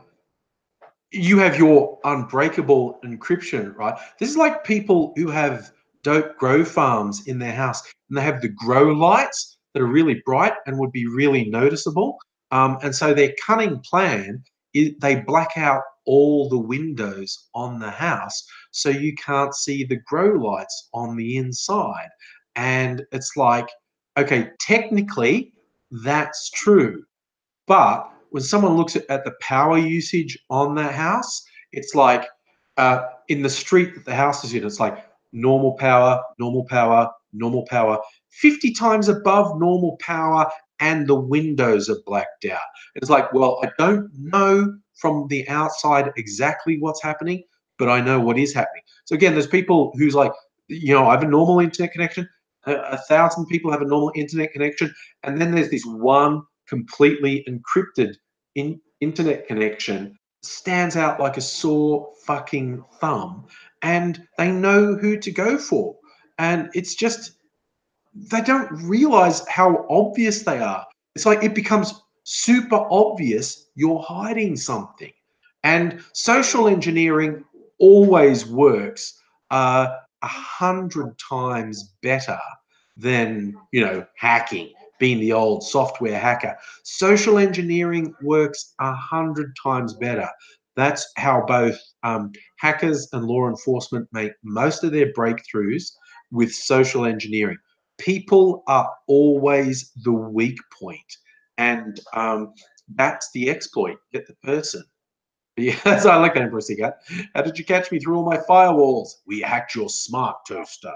you have your unbreakable encryption, right? This is like people who have dope grow farms in their house, and they have the grow lights that are really bright and would be really noticeable. And so their cunning plan is they black out all the windows on the house so you can't see the grow lights on the inside. And it's like, okay, technically that's true. But when someone looks at the power usage on that house, it's like, in the street that the house is in, it's like normal power, normal power, normal power, 50 times above normal power, and the windows are blacked out. It's like, well, I don't know from the outside exactly what's happening, but I know what is happening. So again, there's people who's like, I have a normal internet connection. 1,000 people have a normal internet connection, and then there's this one completely encrypted internet connection, stands out like a sore fucking thumb, and they know who to go for. And it's just, they don't realize how obvious they are. It's like it becomes super obvious you're hiding something. And social engineering always works 100 times better than, hacking, being the old software hacker. Social engineering works 100 times better. That's how both hackers and law enforcement make most of their breakthroughs with social engineering. People are always the weak point, and that's the exploit. Get the person. Yes, I like that impressive cat. How did you catch me through all my firewalls? We hacked your smart toaster.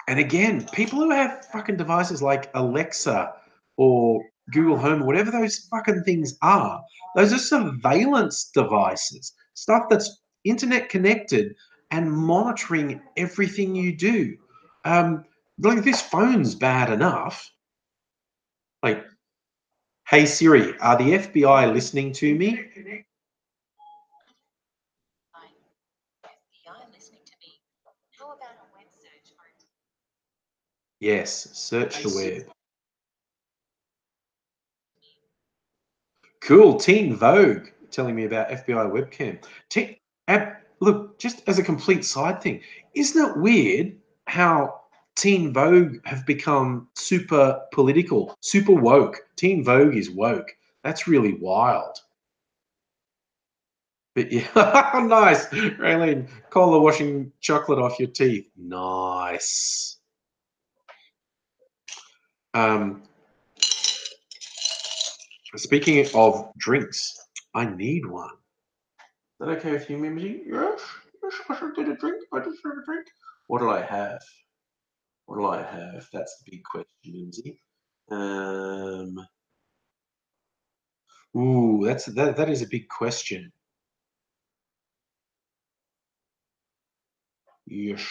And again, people who have fucking devices like Alexa or Google Home, whatever those fucking things are, those are surveillance devices, stuff that's internet connected and monitoring everything you do. Like this phone's bad enough. Like, hey Siri, are the FBI listening to me? Yes, search the web. Cool. Teen Vogue telling me about FBI webcam. Look, just as a complete side thing, isn't it weird how Teen Vogue have become super political, super woke? Teen Vogue is woke. That's really wild. But yeah, nice. Raylene, Cola washing chocolate off your teeth. Nice. Um, Speaking of drinks, I need one. Is that okay with you, Mimsy? Yes, yes, I should get a drink. I just have a drink. What do I have? What do I have? That's the big question, Mimsy. Um, that is a big question. Yes.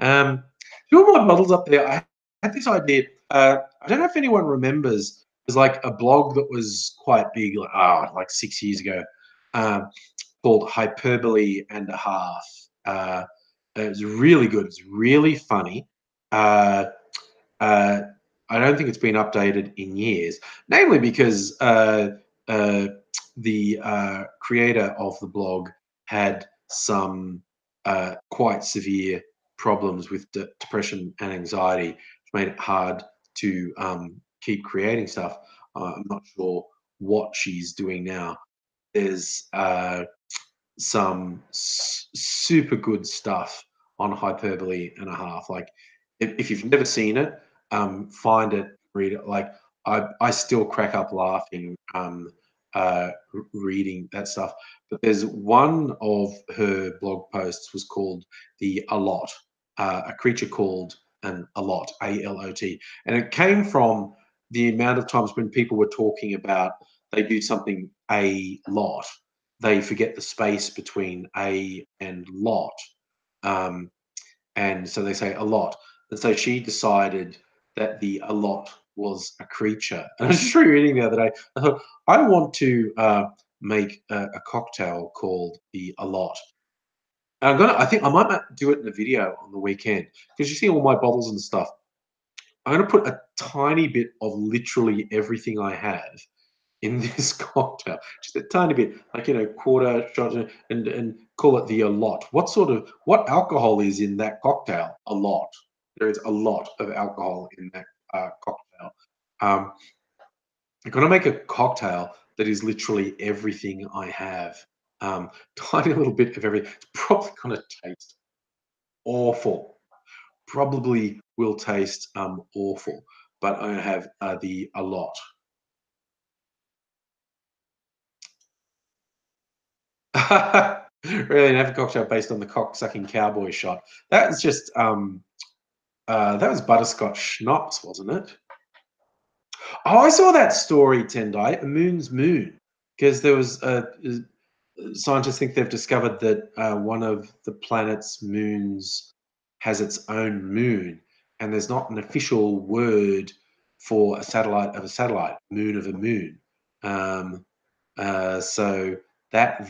Um, Two of my models up there. I had this idea. I don't know if anyone remembers. There's like a blog that was quite big, like 6 years ago, called Hyperbole and a Half. It was really good. It's really funny. Uh, uh, I don't think it's been updated in years, namely because uh, the creator of the blog had some quite severe problems with depression and anxiety, which made it hard to keep creating stuff. I'm not sure what she's doing now. There's some super good stuff on Hyperbole and a Half. Like, if you've never seen it, find it, read it. Like, I still crack up laughing reading that stuff. But there's one of her blog posts was called the Allot, a creature called an Allot, ALOT, and it came from the amount of times when people were talking about they do something a lot, they forget the space between a and lot. Um, and so they say a lot. And so she decided that the a lot was a creature. And I was just rereading the other day. I thought, I want to make a cocktail called the a lot. I think I might do it in a video on the weekend because you see all my bottles and stuff. I'm going to put a tiny bit of literally everything I have in this cocktail, just a tiny bit, like, quarter shot, and call it the a lot. What alcohol is in that cocktail? A lot. There is a lot of alcohol in that cocktail. Um, I'm gonna make a cocktail that is literally everything I have. Tiny little bit of everything. It's probably gonna taste awful. Probably will taste awful, but I have the a lot. Really, an Ever cocktail based on the cock-sucking cowboy shot. That was just that was butterscotch schnapps, wasn't it? Oh, I saw that story, Tendai, a moon's moon, because there was scientists think they've discovered that one of the planet's moons has its own moon, and there's not an official word for a satellite of a satellite, moon of a moon. Um, so that's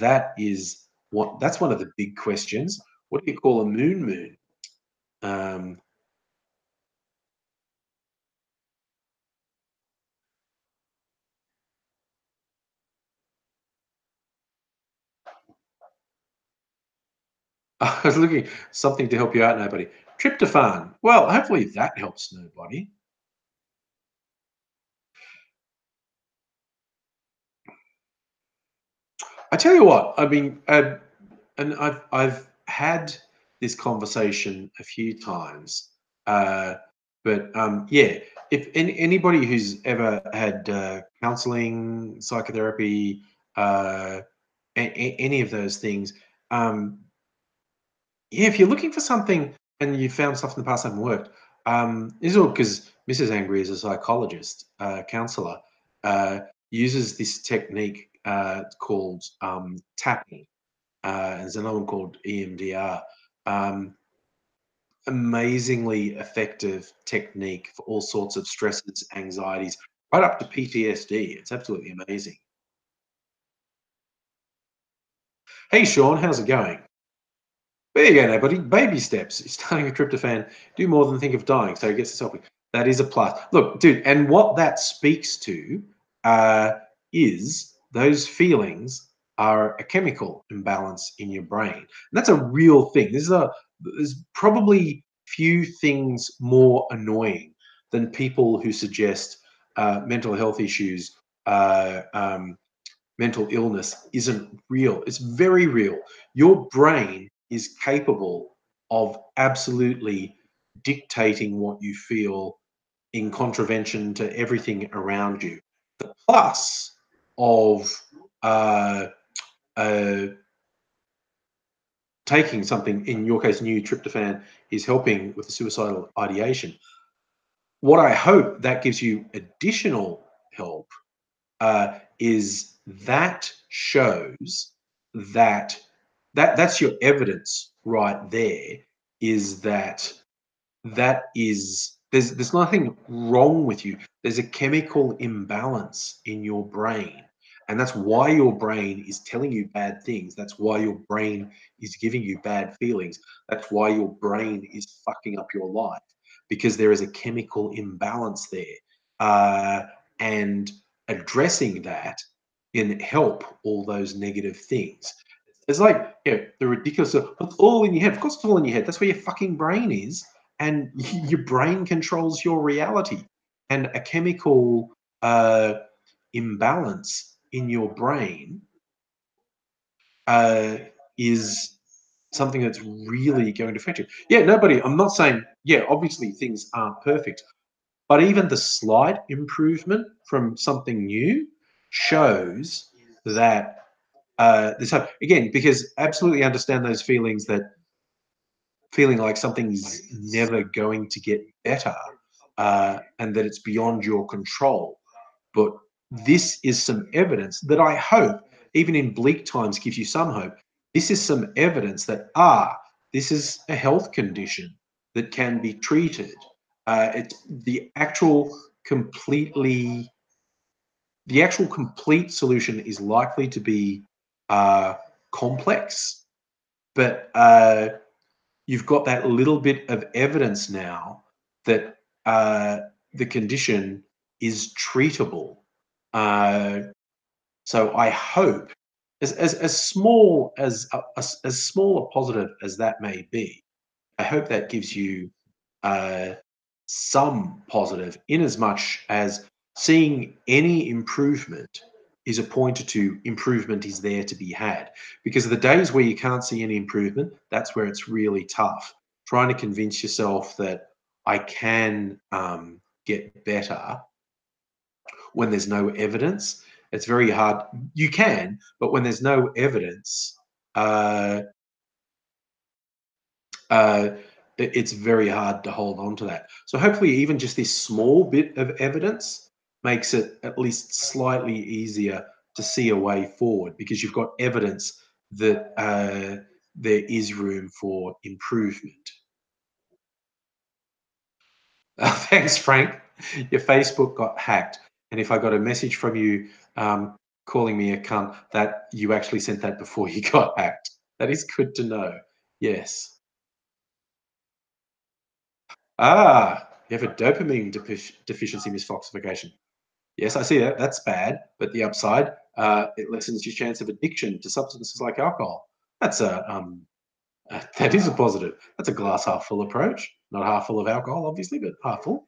one of the big questions. What do you call a moon moon? Um, I was looking something to help you out, nobody. Tryptophan. Well, hopefully that helps nobody. I tell you what, I mean, and I've had this conversation a few times, uh, but yeah, if anybody who's ever had counselling, psychotherapy, any of those things, um, yeah, if you're looking for something and you found stuff in the past that haven't worked, this is all because Mrs. Angry is a psychologist, counselor, uh, uses this technique called tapping. There's another one called EMDR. Um, Amazingly effective technique for all sorts of stresses, anxieties, right up to PTSD. It's absolutely amazing. Hey, Sean, how's it going? There you go, now, buddy. Baby steps. You're starting a tryptophan. Do more than think of dying. So it gets us helping. That is a plus. Look, dude, and what that speaks to uh, is those feelings are a chemical imbalance in your brain. And that's a real thing. There's probably few things more annoying than people who suggest mental health issues, mental illness isn't real. It's very real. Your brain is capable of absolutely dictating what you feel in contravention to everything around you. The plus of uh, uh, taking something, in your case, new tryptophan, is helping with the suicidal ideation. What I hope that gives you additional help is that shows that that's your evidence right there, is that there's nothing wrong with you. There's a chemical imbalance in your brain. And that's why your brain is telling you bad things. That's why your brain is giving you bad feelings. That's why your brain is fucking up your life, because there is a chemical imbalance there. Uh, and addressing that can help all those negative things. It's like, yeah, the ridiculous, it's all in your head. Of course, it's all in your head. That's where your fucking brain is, and your brain controls your reality. And a chemical imbalance in your brain uh, is something that's really going to affect you. Yeah, nobody. I'm not saying. Yeah, obviously things aren't perfect, but even the slight improvement from something new shows that there's hope. Again, because absolutely understand those feelings, that feeling like something's never going to get better, and that it's beyond your control. But this is some evidence that I hope, even in bleak times, gives you some hope. This is some evidence that, this is a health condition that can be treated. It's completely, the actual complete solution is likely to be uh, complex, but you've got that little bit of evidence now that the condition is treatable. Uh, so I hope, as small as small a positive as that may be, I hope that gives you uh, some positive, in as much as seeing any improvement is a pointer to improvement is there to be had. Because the days where you can't see any improvement, that's where it's really tough. Trying to convince yourself that I can get better when there's no evidence, it's very hard. You can, but when there's no evidence, uh, uh, it's very hard to hold on to that. So hopefully, even just this small bit of evidence makes it at least slightly easier to see a way forward, because you've got evidence that there is room for improvement. Thanks, Frank. Your Facebook got hacked, and if I got a message from you calling me a cunt, that you actually sent that before you got hacked. That is good to know. Yes. You have a dopamine deficiency misfoxification. Yes, I see that. That's bad. But the upside, it lessens your chance of addiction to substances like alcohol. That's That is a positive. That's a glass half full approach. Not half full of alcohol, obviously, but half full.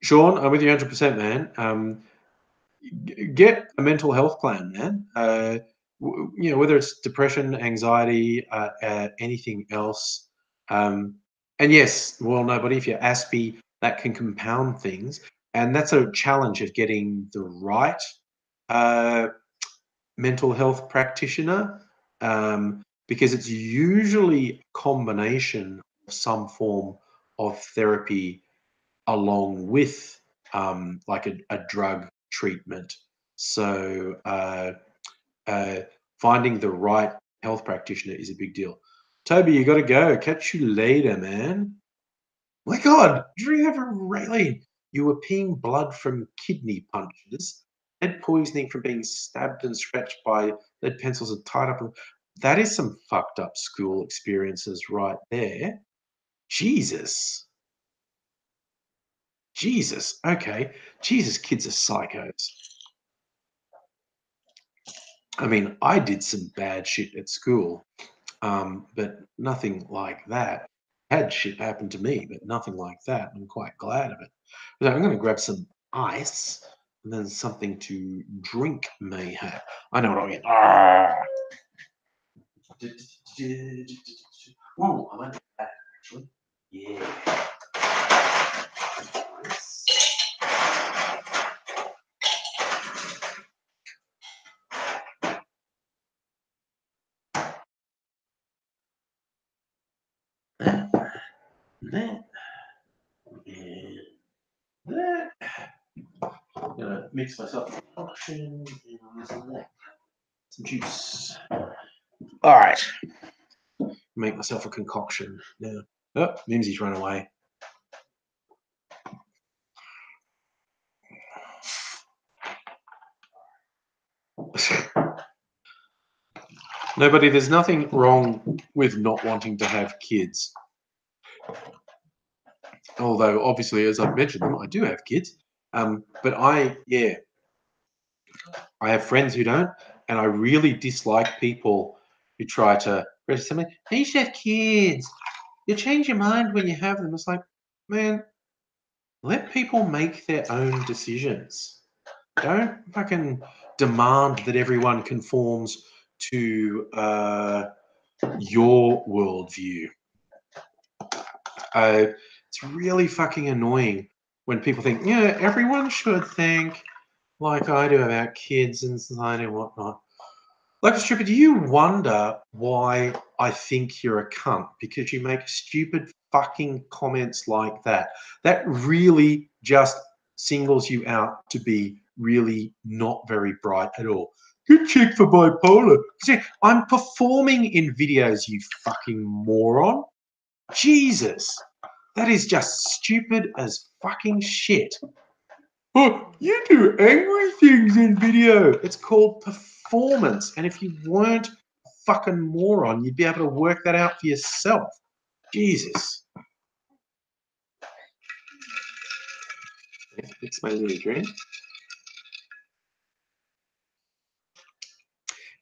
Sean, I'm with you 100%, man. Get a mental health plan, man. Whether it's depression, anxiety, anything else. And yes, well, no, but if you're Aspie, that can compound things. And that's a challenge of getting the right uh, mental health practitioner, because it's usually a combination of some form of therapy along with like a drug treatment. So finding the right health practitioner is a big deal. Toby, you got to go. Catch you later, man. My God, do you ever really? You were peeing blood from kidney punches, lead poisoning from being stabbed and scratched by lead pencils and tied up. That is some fucked up school experiences right there. Jesus. Jesus. Okay. Jesus, kids are psychos. I mean, I did some bad shit at school, but nothing like that. Had shit happen to me, but nothing like that. I'm quite glad of it. So I'm going to grab some ice and then something to drink may have. I know what I mean. Oh, I like that actually. Yeah. That, that, and that. I'm gonna mix myself a concoction and some juice. All right. Make myself a concoction now. Oh, Mimsy's run away. Nobody, there's nothing wrong with not wanting to have kids. Although, obviously, as I've mentioned them, I do have kids. But I have friends who don't, and I really dislike people who try to something. You should have kids. You change your mind when you have them. It's like, man, let people make their own decisions. Don't fucking demand that everyone conforms to your worldview. It's really fucking annoying when people think, yeah, everyone should think like I do about kids and society and whatnot. Like, Stripper, do you wonder why I think you're a cunt? Because you make stupid fucking comments like that. That really just singles you out to be really not very bright at all. Good chick for bipolar. See, I'm performing in videos, you fucking moron. Jesus. That is just stupid as fucking shit. Oh, you do angry things in video. It's called performance. And if you weren't a fucking moron, you'd be able to work that out for yourself. Jesus. It's my little drink.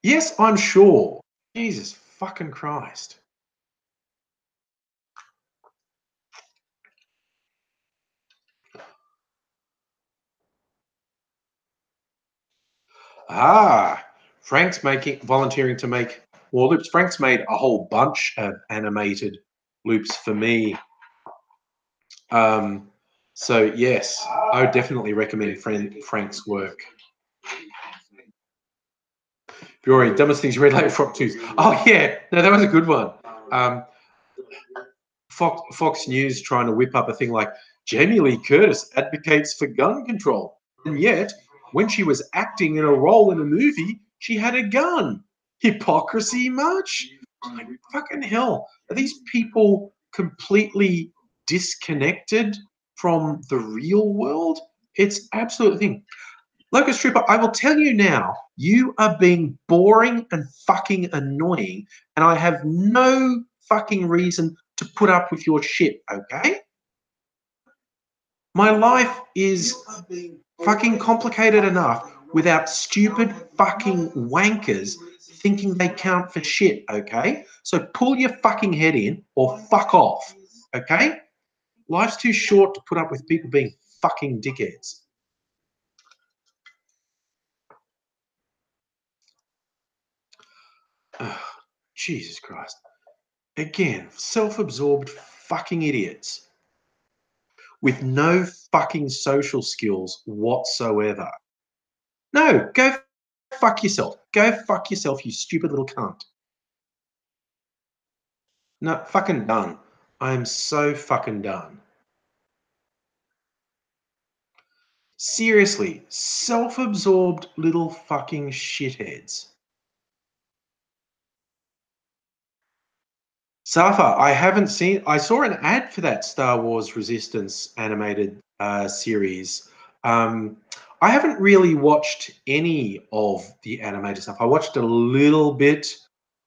Yes, I'm sure. Jesus fucking Christ. Frank's volunteering to make more loops. Frank's made a whole bunch of animated loops for me. So yes, I would definitely recommend Frank's work. Fury, dumbest things you read like Frog Tooth. Oh yeah, no, that was a good one. Fox News trying to whip up a thing like Jamie Lee Curtis advocates for gun control, and yet when she was acting in a role in a movie, she had a gun. Hypocrisy much? Like, fucking hell, are these people completely disconnected from the real world? It's absolute thing. Locust Trooper, I will tell you now, you are being boring and fucking annoying, and I have no fucking reason to put up with your shit, okay? My life is fucking complicated enough without stupid fucking wankers thinking they count for shit, okay? So pull your fucking head in or fuck off, okay? Life's too short to put up with people being fucking dickheads. Ugh, Jesus Christ. Again, self-absorbed fucking idiots with no fucking social skills whatsoever. No, go fuck yourself. Go fuck yourself, you stupid little cunt. No, fucking done. I am so fucking done. Seriously, self-absorbed little fucking shitheads. Safa, I haven't seen. I saw an ad for that Star Wars Resistance animated series. Um, I haven't really watched any of the animated stuff. I watched a little bit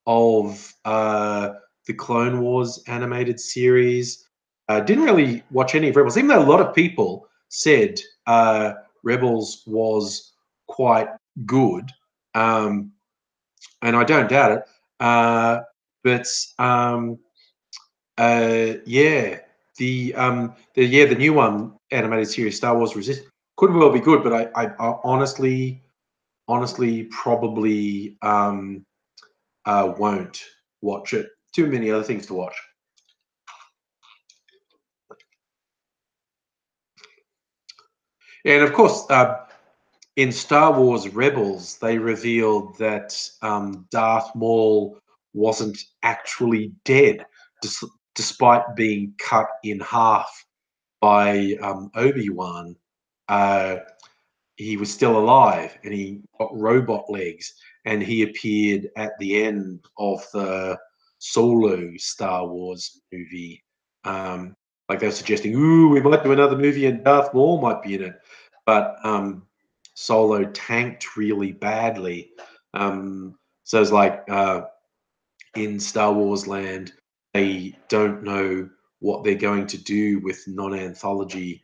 of the Clone Wars animated series. Didn't really watch any of Rebels, even though a lot of people said Rebels was quite good, and I don't doubt it. But yeah, the new one animated series Star Wars Resist could well be good, but I honestly probably won't watch it. Too many other things to watch. And of course, in Star Wars Rebels, they revealed that Darth Maul wasn't actually dead, despite being cut in half by Obi-Wan. Uh, he was still alive, and he got robot legs, and he appeared at the end of the Solo Star Wars movie. Like they were suggesting, ooh, we might do another movie, and Darth Maul might be in it, but Solo tanked really badly. So it's like in Star Wars land, they don't know what they're going to do with non-saga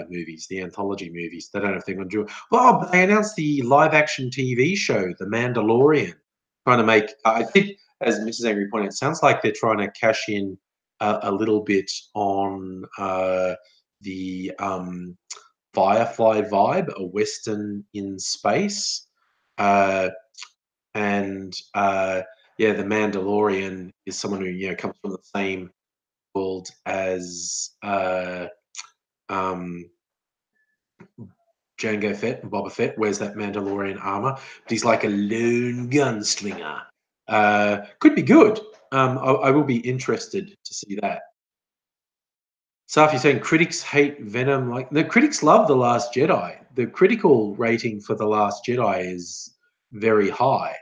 movies, the anthology movies. They don't know if they're going to do it. Well, but they announced the live-action TV show, The Mandalorian, trying to make. I think, as Mrs. Angry pointed, it sounds like they're trying to cash in a little bit on the Firefly vibe, a Western in space. And yeah, the Mandalorian is someone who comes from the same world as um, Jango Fett and Boba Fett. Wears that Mandalorian armor, but he's like a lone gunslinger. Could be good. I will be interested to see that. Safi saying critics hate Venom. Like the critics love The Last Jedi. The critical rating for The Last Jedi is very high.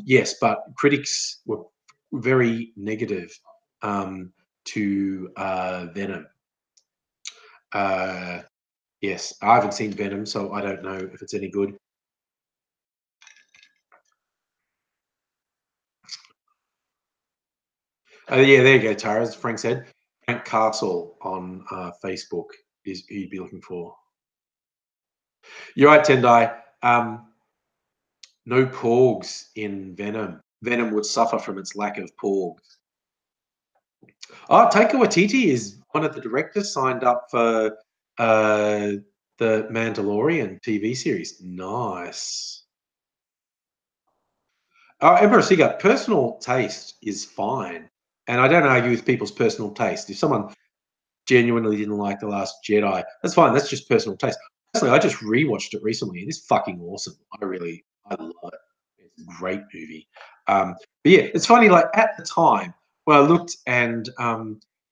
Yes, but critics were very negative to Venom. Yes, I haven't seen Venom, so I don't know if it's any good. Yeah, there you go, Tara. As Frank said, Frank Castle on Facebook is who you'd be looking for. You're right, Tendai. No porgs in Venom. Venom would suffer from its lack of porgs. Oh, Taika Waititi is one of the directors signed up for the Mandalorian TV series. Nice. Emperor Seagull, personal taste is fine. And I don't argue with people's personal taste. If someone genuinely didn't like The Last Jedi, that's fine. That's just personal taste. Personally, I just rewatched it recently. It is fucking awesome. I love it. It's a great movie. But yeah, it's funny. Like at the time when I looked, and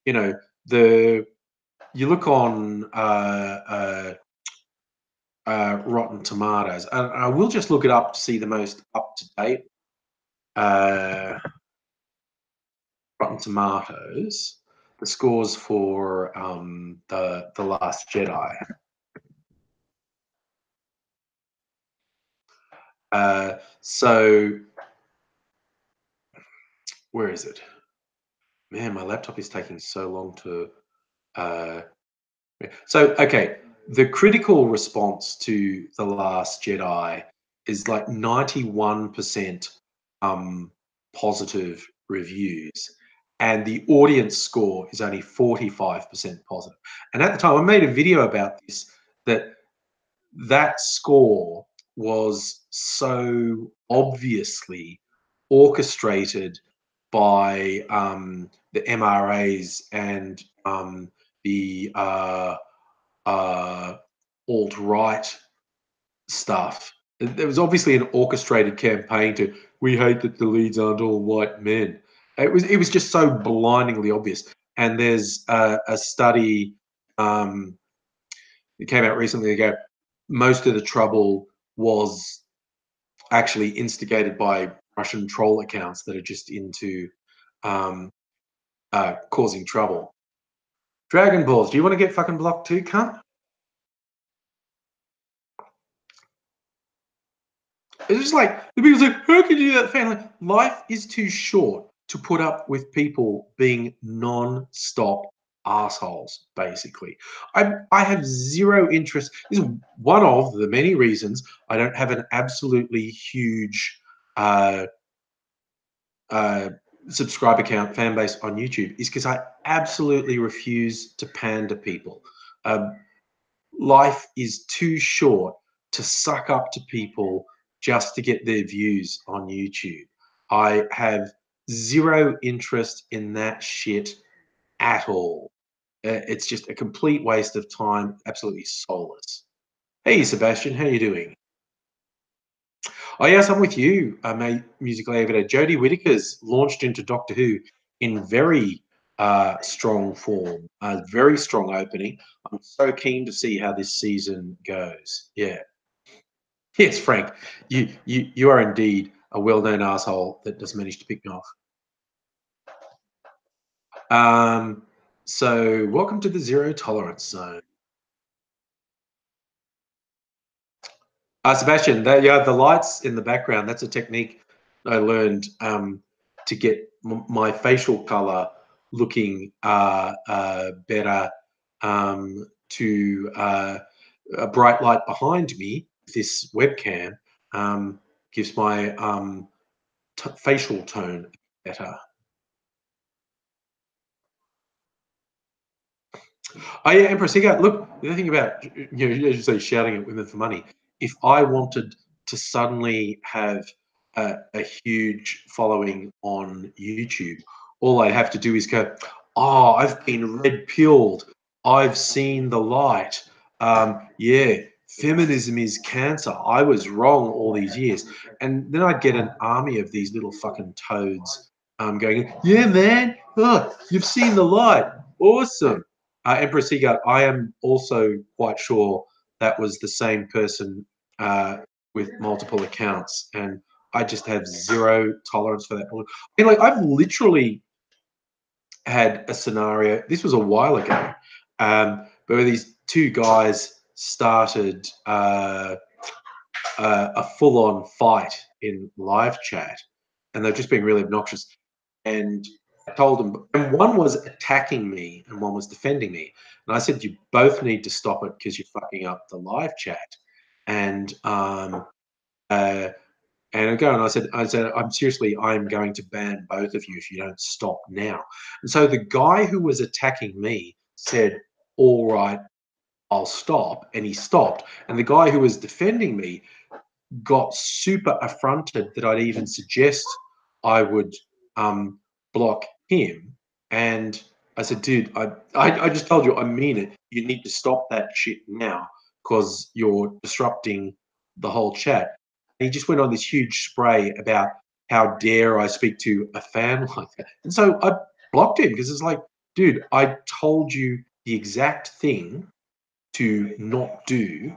you know, the you look on Rotten Tomatoes, and I will just look it up to see the most up to date uh, Rotten Tomatoes. The scores for the Last Jedi. So where is it? Man, my laptop is taking so long to. So okay, the critical response to the Last Jedi is like 91% positive reviews, and the audience score is only 45% positive. And at the time, I made a video about this, that score was so obviously orchestrated by the MRAs and the alt-right stuff. There was obviously an orchestrated campaign to, we hate that the leads aren't all white men. It was just so blindingly obvious. And there's a study that came out recently ago. Most of the trouble was actually instigated by Russian troll accounts that are just into um, causing trouble. Dragon Balls, do you want to get fucking blocked too, cunt? It's just like the people say, "How can you do that?" Family life is too short to put up with people being non-stop assholes. Basically, I have zero interest. This is one of the many reasons I don't have an absolutely huge uh, uh, subscriber count fan base on YouTube. Is because I absolutely refuse to pander people. Um, Life is too short to suck up to people just to get their views on YouTube. I have zero interest in that shit at all. It's just a complete waste of time, absolutely soulless. Hey, Sebastian, how you doing? Oh, yes, I'm with you, mate, musical aviator. Jodie Whittaker's launched into Doctor Who in very strong form, very strong opening. I'm so keen to see how this season goes. Yeah. Yes, Frank, you are indeed a well-known asshole that just managed to pick me off. So welcome to the zero tolerance zone. Sebastian, yeah, the lights in the background, that's a technique I learned to get my facial color looking better to a bright light behind me. This webcam gives my facial tone better. Oh yeah, Empress Higa. Look, the thing about as you say, shouting at women for money. If I wanted to suddenly have a huge following on YouTube, all I'd have to do is go, "Oh, I've been red pilled. I've seen the light. Yeah, feminism is cancer. I was wrong all these years." And then I'd get an army of these little fucking toads going, "Yeah, man. Oh, you've seen the light. Awesome." Emperor Seagull, I am also quite sure that was the same person with multiple accounts, and I just have zero tolerance for that. I mean, like I've literally had a scenario. This was a while ago, where these two guys started a full-on fight in live chat, and they're just being really obnoxious. And I told them, and one was attacking me and one was defending me. And I said, you both need to stop it because you're fucking up the live chat. And uh, and I go and I said, I'm going to ban both of you if you don't stop now. And so the guy who was attacking me said, all right, I'll stop. And he stopped. And the guy who was defending me got super affronted that I'd even suggest I would block him. And I said, dude, I just told you I mean it. You need to stop that shit now because you're disrupting the whole chat. And he just went on this huge spray about how dare I speak to a fan like that. And so I blocked him because it's like, dude, I told you the exact thing to not do,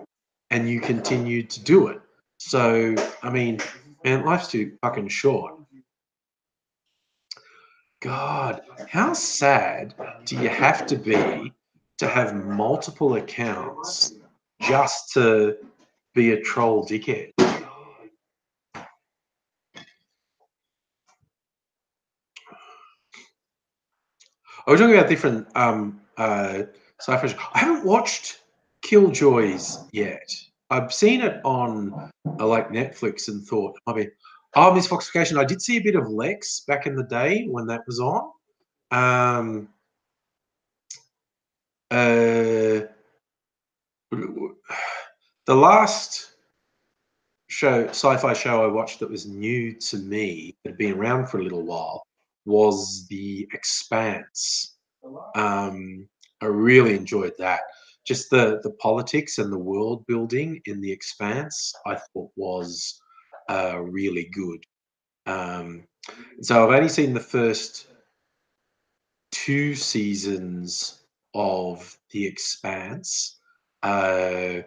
and you continued to do it. So, I mean, man, life's too fucking short. God, how sad do you have to be to have multiple accounts just to be a troll dickhead? I was talking about different sci-fi shows. I haven't watched Killjoys yet. I've seen it on like Netflix and thought, I mean, oh, Miss Foxification. I did see a bit of Lex back in the day when that was on. Um, uh, the last sci-fi show I watched that was new to me, that had been around for a little while, was The Expanse. I really enjoyed that. Just the politics and the world building in The Expanse, I thought was really good. Um, so I've only seen the first two seasons of The Expanse. Uh,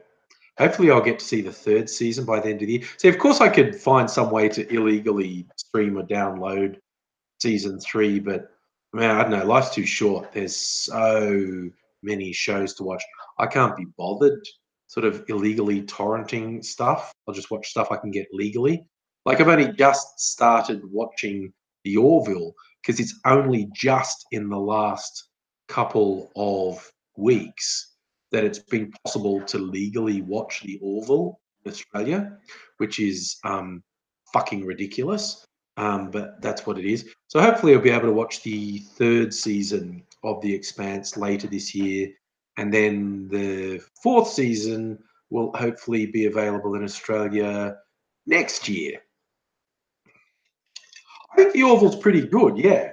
Hopefully, I'll get to see the third season by the end of the year. See, of course, I could find some way to illegally stream or download season three, but man, I don't know. Life's too short. There's so many shows to watch. I can't be bothered sort of illegally torrenting stuff. I'll just watch stuff I can get legally. Like I've only just started watching The Orville because it's only just in the last couple of weeks that it's been possible to legally watch The Orville in Australia, which is fucking ridiculous. But that's what it is. So hopefully I'll be able to watch the third season of The Expanse later this year, and then the fourth season will hopefully be available in Australia next year. I think The Orville's pretty good, yeah.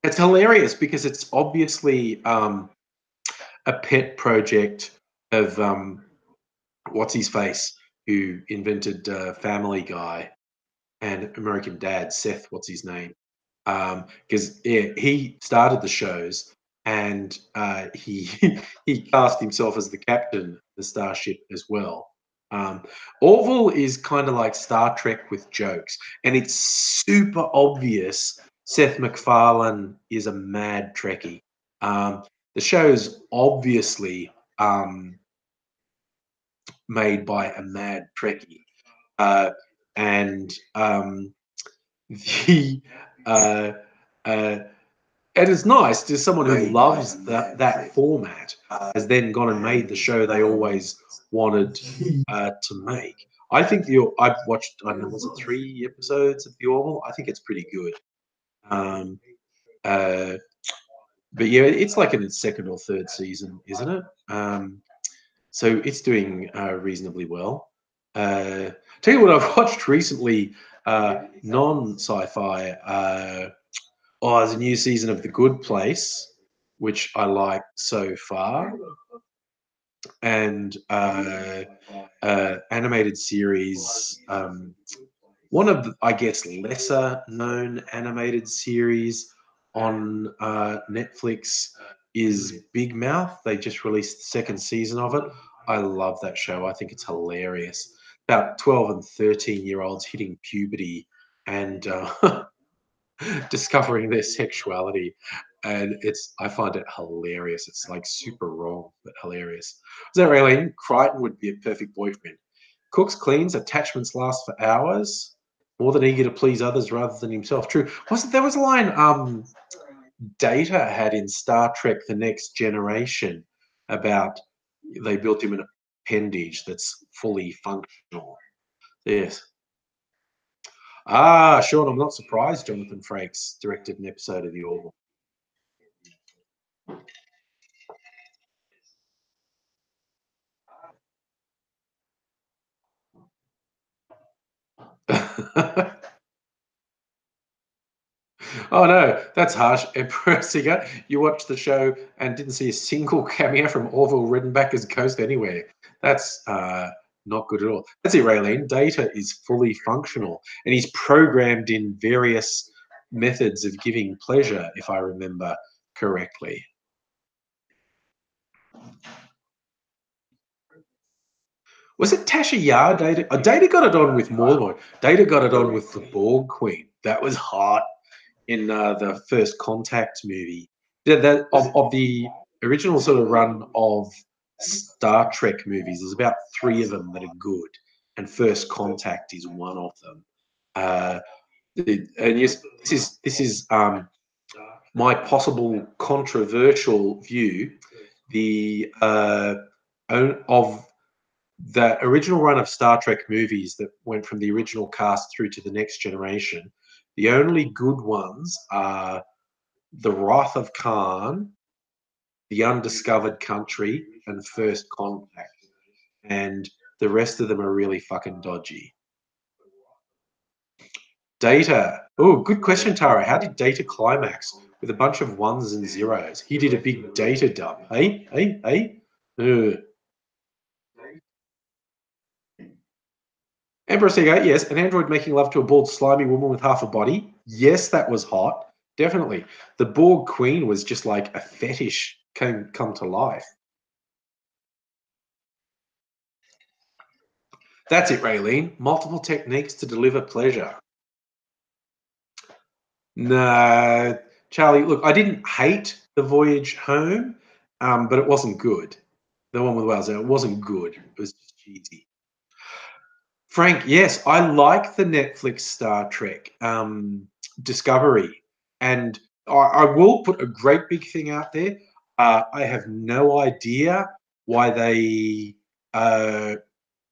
It's hilarious because it's obviously a pet project of what's his face, who invented Family Guy and American Dad, Seth, what's his name? Because yeah, he started the shows and he he cast himself as the captain of the starship as well. Orville is kind of like Star Trek with jokes, and it's super obvious Seth MacFarlane is a mad Trekkie. The show's obviously made by a mad Trekkie, uh, and the uh, uh, and it's nice to someone who loves that format has then gone and made the show they always wanted to make. I think I've watched, I don't know, was it 3 episodes of The Orville? I think it's pretty good. Um, uh, but yeah, it's like in its second or third season, isn't it? So it's doing reasonably well. Tell you what I've watched recently, non-sci-fi. Oh, there's a new season of The Good Place, which I like so far, and animated series. One of the, I guess, lesser known animated series on Netflix is Big Mouth. They just released the second season of it. I love that show. I think it's hilarious. About 12 and 13-year-olds hitting puberty and discovering their sexuality. And I find it hilarious. It's like super wrong, but hilarious. Is that really? Crichton would be a perfect boyfriend. Cooks, cleans, attachments last for hours, more than eager to please others rather than himself. True. Wasn't there was a line Data had in Star Trek The Next Generation about they built him an appendage that's fully functional. Yes. Ah, Sean, I'm not surprised Jonathan Frakes directed an episode of The Orville. Oh no, that's harsh. Emperor Singer, you watched the show and didn't see a single cameo from Orville Redenbacher's ghost anywhere. That's not good at all. That's it, Raylene. Data is fully functional and he's programmed in various methods of giving pleasure, if I remember correctly. Was it Tasha Yar? Data? Data got it on with more. Data got it on with the Borg Queen. That was hot in the First Contact movie. Of the original sort of run of Star Trek movies, there's about 3 of them that are good, and First Contact is one of them. Uh, and yes, this is my possible controversial view. The of the original run of Star Trek movies that went from the original cast through to the next generation, the only good ones are The Wrath of Khan, The Undiscovered Country, and First Contact. And the rest of them are really fucking dodgy. Data. Oh, good question, Tara. How did Data climax with a bunch of ones and zeros? He did a big data dump. Hey, hey, hey. Ugh. Emperor Seagate, yes. An android making love to a bald, slimy woman with half a body. Yes, that was hot. Definitely. The Borg Queen was just like a fetish come to life. That's it, Raylene. Multiple techniques to deliver pleasure. No, Charlie, look, I didn't hate The Voyage Home, but it wasn't good. The one with whales, it wasn't good. It was just cheesy. Frank, yes, I like the Netflix Star Trek Discovery, and I will put a great big thing out there. I have no idea why they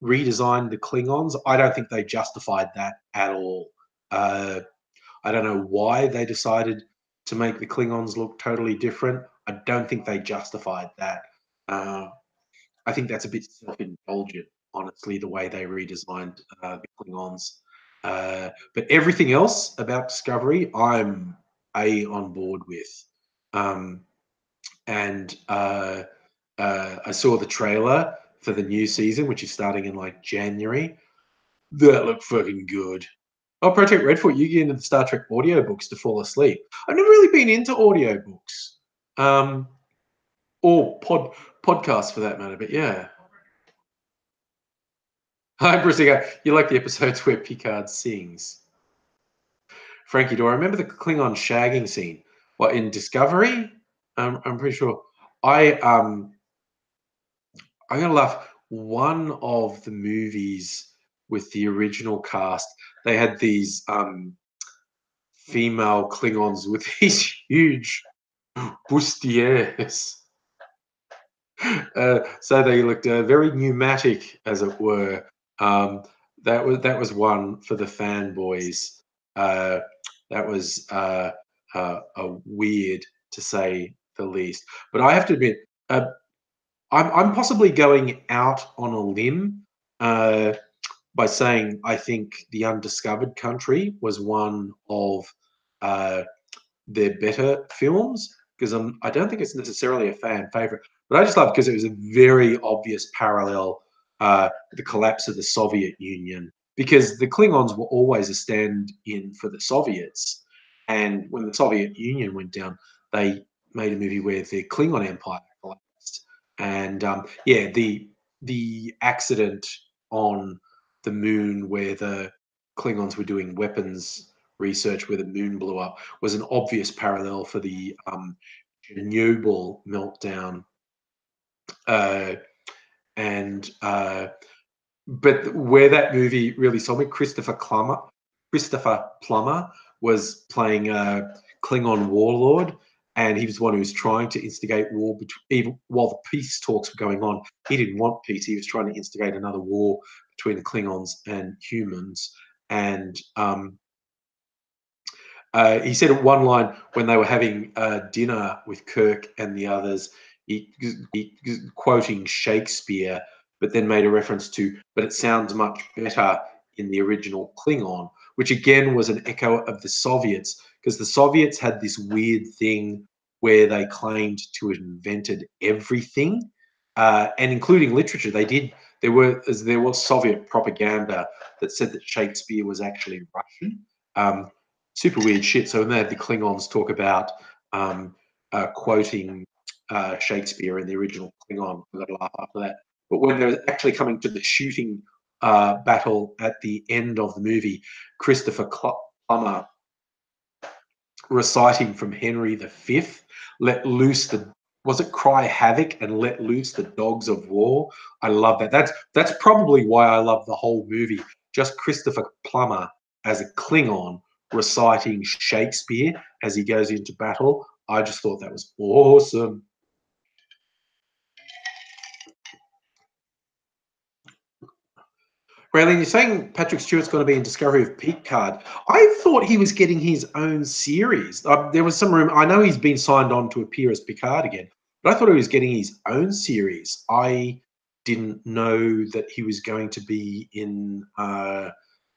redesigned the Klingons. I don't think they justified that at all. I don't know why they decided to make the Klingons look totally different. I don't think they justified that. Uh, I think that's a bit self-indulgent, honestly, the way they redesigned the Klingons. But everything else about Discovery, I'm on board with. Um, and I saw the trailer for the new season, which is starting in like January. That looked fucking good. Oh, Project Redfoot, you get into the Star Trek audiobooks to fall asleep. I've never really been into audiobooks. Or podcasts for that matter, but yeah. Hi, Brissiga. You like the episodes where Picard sings. Frankie, do I remember the Klingon shagging scene? What, in Discovery? I'm pretty sure. I'm gonna laugh. One of the movies with the original cast, they had these female Klingons with these huge bustiers. So they looked very pneumatic, as it were. Um, that was one for the fanboys. Uh, that was weird to say the least. But I have to admit, I'm possibly going out on a limb by saying I think The Undiscovered Country was one of uh, their better films because I don't think it's necessarily a fan favorite, but I just love because it was a very obvious parallel the collapse of the Soviet Union because the Klingons were always a stand-in for the Soviets, and when the Soviet Union went down, they made a movie where the Klingon Empire collapsed, and yeah, the accident on the moon where the Klingons were doing weapons research where the moon blew up was an obvious parallel for the Chernobyl meltdown. Uh, and but where that movie really sold me, Christopher Plummer was playing a Klingon warlord, and he was the one who was trying to instigate war between, even while the peace talks were going on. He didn't want peace; he was trying to instigate another war between the Klingons and humans. And he said at one line when they were having dinner with Kirk and the others, he quoting Shakespeare, but then made a reference to, but it sounds much better in the original Klingon, which again was an echo of the Soviets, because the Soviets had this weird thing where they claimed to have invented everything, and including literature. They did. There was Soviet propaganda that said that Shakespeare was actually Russian. Super weird shit. So when they had the Klingons talk about quoting Shakespeare in the original Klingon, I got to laugh after that. But when they're actually coming to the shooting battle at the end of the movie, Christopher Plummer reciting from Henry V, let loose the, was it cry havoc and let loose the dogs of war? I love that. That's probably why I love the whole movie. Just Christopher Plummer as a Klingon reciting Shakespeare as he goes into battle. I just thought that was awesome. Braylon, you're saying Patrick Stewart's going to be in Discovery of Picard. I thought he was getting his own series. There was some room. I know he's been signed on to appear as Picard again, but I thought he was getting his own series. I didn't know that he was going to be in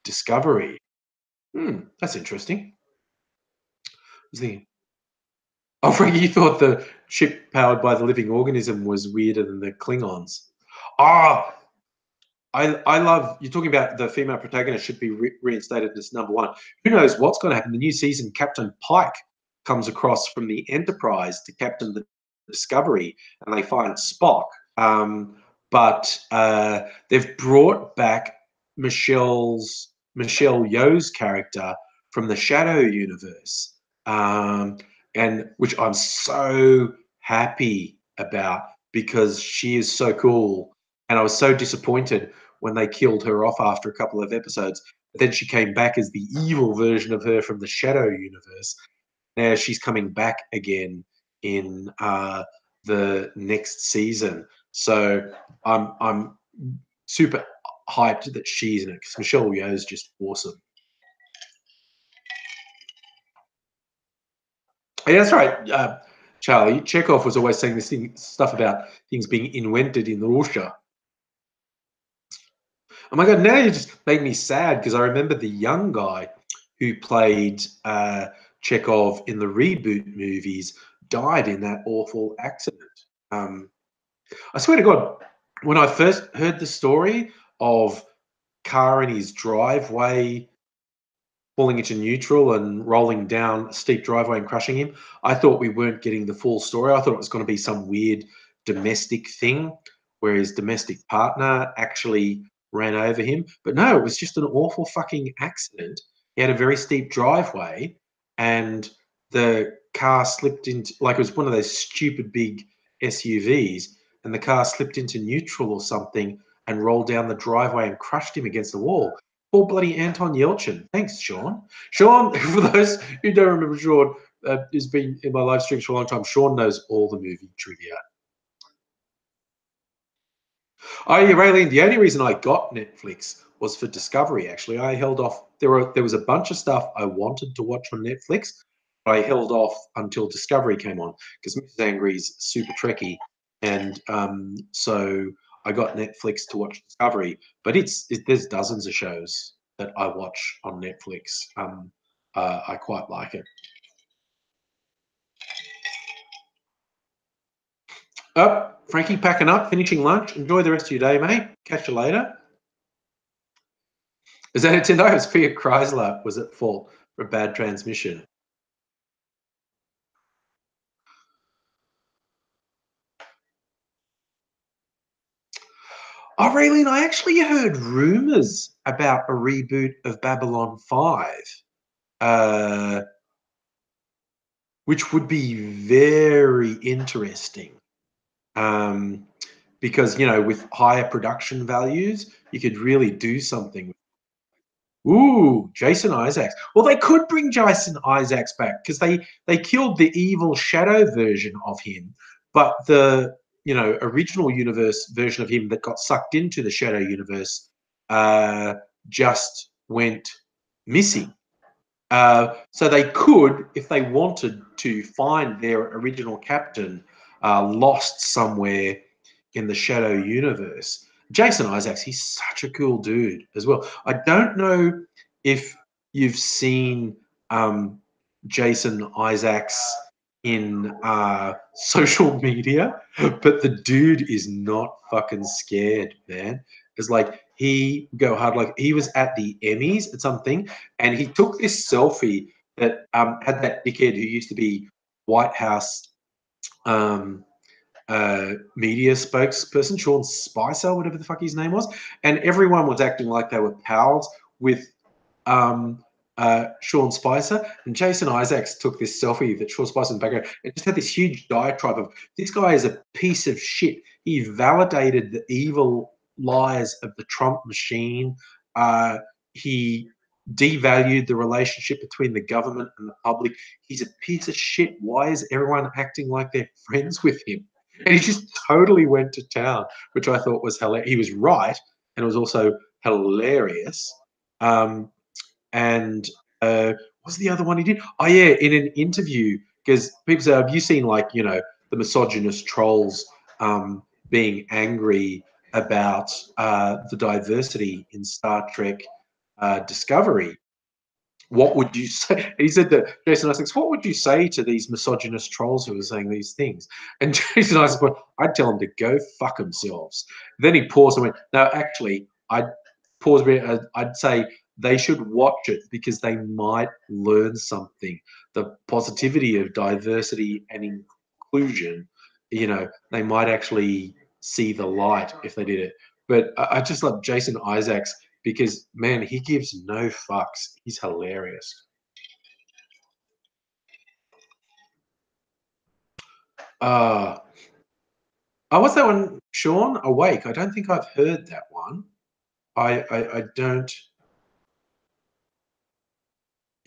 Discovery. That's interesting. Oh, Frankie, you thought the ship powered by the living organism was weirder than the Klingons. Ah, I love you're talking about the female protagonist should be reinstated as #1. Who knows what's going to happen? The new season, Captain Pike comes across from the Enterprise to captain the Discovery, and they find Spock. But they've brought back Michelle Yeoh's character from the Shadow universe, and which I'm so happy about because she is so cool. And I was so disappointed when they killed her off after a couple of episodes. But then she came back as the evil version of her from the Shadow universe. Now she's coming back again in the next season. So I'm super hyped that she's in it because Michelle Yeoh is just awesome. Yeah, that's right. Charlie, Chekhov was always saying this stuff about things being invented in Russia. Oh my god! Now you just made me sad because I remember the young guy who played Chekhov in the reboot movies died in that awful accident. I swear to God, when I first heard the story of car in his driveway falling into neutral and rolling down a steep driveway and crushing him, I thought we weren't getting the full story. I thought it was going to be some weird domestic thing where his domestic partner actually ran over him. But no, it was just an awful fucking accident. He had a very steep driveway and the car slipped into, like it was one of those stupid big SUVs, and the car slipped into neutral or something and rolled down the driveway and crushed him against the wall. Poor bloody Anton Yelchin. Thanks, Sean. Sean, for those who don't remember Sean, has been in my live streams for a long time. Sean knows all the movie trivia. Oh, yeah, Raylene, the only reason I got Netflix was for Discovery, actually. I held off. There was a bunch of stuff I wanted to watch on Netflix, but I held off until Discovery came on because Mrs. Angry's super trekky. And so I got Netflix to watch Discovery, but there's dozens of shows that I watch on Netflix. I quite like it. Oh, Frankie, packing up, finishing lunch. Enjoy the rest of your day, mate. Catch you later. Is that it tonight? It was Fiat Chrysler was at fault for a bad transmission. Oh, Raylene, I actually heard rumors about a reboot of Babylon 5, which would be very interesting. Because, with higher production values, you could really do something. Ooh, Jason Isaacs. Well, they could bring Jason Isaacs back because they killed the evil shadow version of him, but the original universe version of him that got sucked into the shadow universe just went missing. So they could, if they wanted to, find their original captain lost somewhere in the shadow universe. Jason Isaacs, he's such a cool dude as well. I don't know if you've seen Jason Isaacs in social media, but the dude is not fucking scared, man. It's like he go hard. Like he was at the Emmys at something, and he took this selfie that had that dickhead who used to be White House media spokesperson, Sean Spicer, whatever the fuck his name was, and everyone was acting like they were pals with Sean Spicer, and Jason Isaacs took this selfie that Sean Spicer in the background and just had this huge diatribe of this guy is a piece of shit. He validated the evil lies of the Trump machine. He devalued the relationship between the government and the public. He's a piece of shit. Why is everyone acting like they're friends with him? And he just totally went to town, which I thought was hilarious. He was right, and it was also hilarious. Um, and what's the other one he did? Oh yeah, in an interview, because people say, "Have you seen like the misogynist trolls being angry about the diversity in Star Trek Discovery?" What would you say? He said that Jason Isaacs, what would you say to these misogynist trolls who are saying these things? And Jason Isaacs went, I'd tell them to go fuck themselves. Then he paused and went, no, actually, I'd pause a bit. I'd say they should watch it because they might learn something. The positivity of diversity and inclusion, they might actually see the light if they did it. But I just love Jason Isaacs because man, he gives no fucks. He's hilarious. Uh oh, what's that one, Sean? Awake. I don't think I've heard that one. I don't.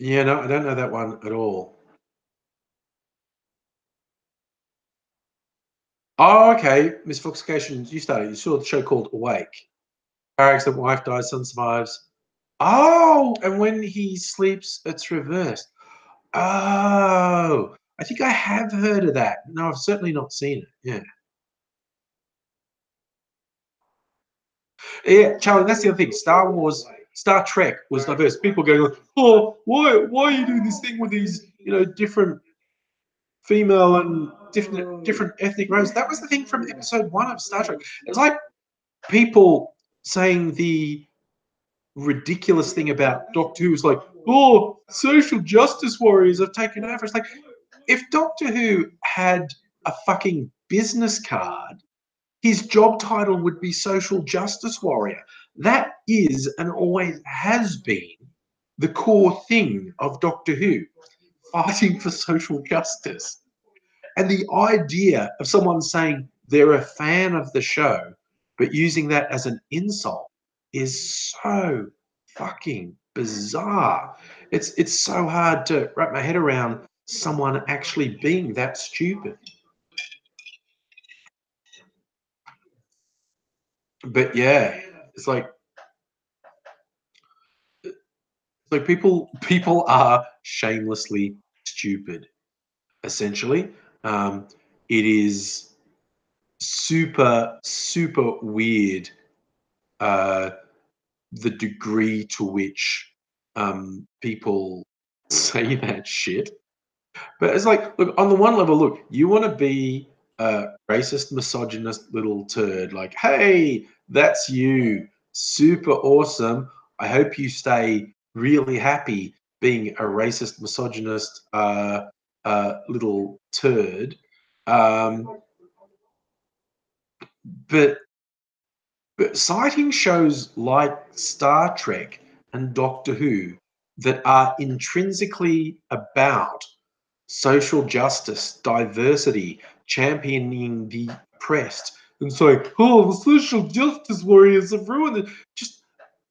Yeah, no, I don't know that one at all. Oh, okay. Miss Foxification, you started. You saw the show called Awake. Car accident, wife dies, son survives. Oh, and when he sleeps, it's reversed. Oh, I think I have heard of that. No, I've certainly not seen it. Yeah. Yeah, Charlie, that's the other thing. Star Trek was diverse. People going, oh, why are you doing this thing with these, different female and different ethnic races? That was the thing from episode 1 of Star Trek. It's like people saying the ridiculous thing about Doctor Who is like, oh, social justice warriors have taken over. It's like, if Doctor Who had a fucking business card, his job title would be social justice warrior. That is and always has been the core thing of Doctor Who, fighting for social justice. And the idea of someone saying they're a fan of the show, but using that as an insult is so fucking bizarre. It's so hard to wrap my head around someone actually being that stupid. But yeah, it's like so people are shamelessly stupid. Essentially, it is super weird uh, the degree to which people say that shit. But it's like, look, on the one level, look, you want to be a racist, misogynist little turd. Like, hey, that's you. Super awesome. I hope you stay really happy being a racist, misogynist little turd. Um, but citing shows like Star Trek and Doctor Who that are intrinsically about social justice, diversity, championing the oppressed, and saying, oh, the social justice warriors have ruined it. Just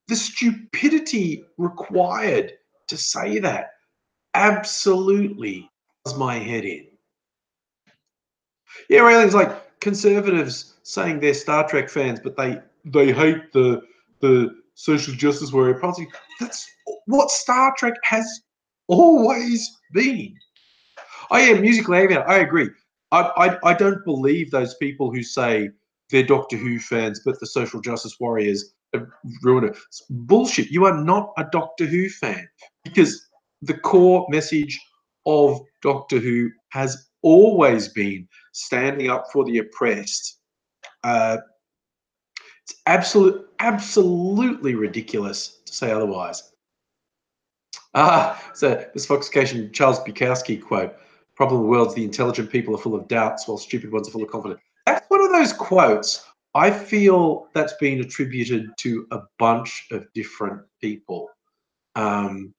the stupidity required to say that absolutely does my head in. Yeah, really, it's like conservatives saying they're Star Trek fans, but they hate the social justice warrior policy. That's what Star Trek has always been. Oh yeah, musical aviator. I agree. I don't believe those people who say they're Doctor Who fans, but the social justice warriors have ruined it. It's bullshit. You are not a Doctor Who fan because the core message of Doctor Who has always been standing up for the oppressed. Uh, it's absolutely ridiculous to say otherwise. So this Foxification Charles Bukowski quote: "Problem of the world's the intelligent people are full of doubts, while stupid ones are full of confidence." That's one of those quotes. I feel that's been attributed to a bunch of different people, um,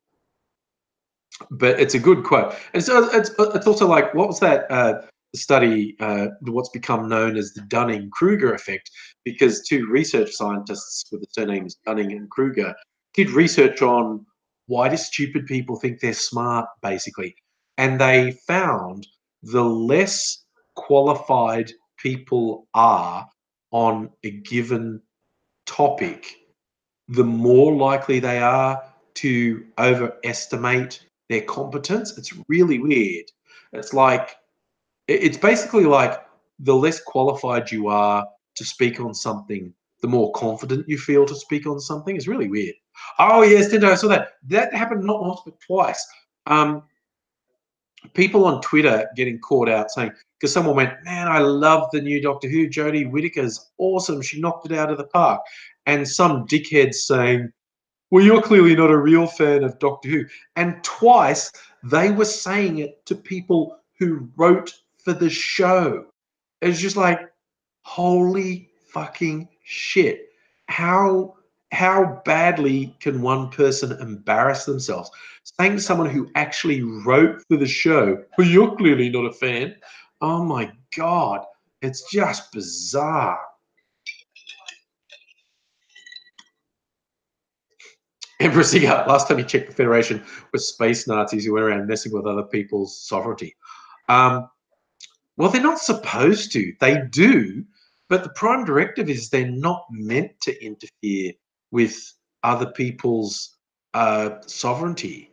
but it's a good quote. And so it's also like what was that study? What's become known as the Dunning-Kruger effect, because two research scientists with the surnames Dunning and Kruger did research on why do stupid people think they're smart, basically. And they found the less qualified people are on a given topic, the more likely they are to overestimate their competence. It's really weird. It's like it's basically like the less qualified you are to speak on something, the more confident you feel to speak on something. It's really weird. Oh yes, Tinto, I saw that. That happened not once but twice. Um, People on Twitter getting caught out saying, because someone went, man, I love the new Doctor Who. Jodie Whittaker's awesome. She knocked it out of the park. And some dickhead saying, well, you're clearly not a real fan of Doctor Who. And twice they were saying it to people who wrote for the show. It's just like, holy fucking shit. How badly can one person embarrass themselves? Saying to someone who actually wrote for the show, well, you're clearly not a fan. Oh my God. It's just bizarre. Emperor Siga, last time you checked, the Federation was space Nazis who went around messing with other people's sovereignty. Well, they're not supposed to. They do, but the prime directive is they're not meant to interfere with other people's sovereignty.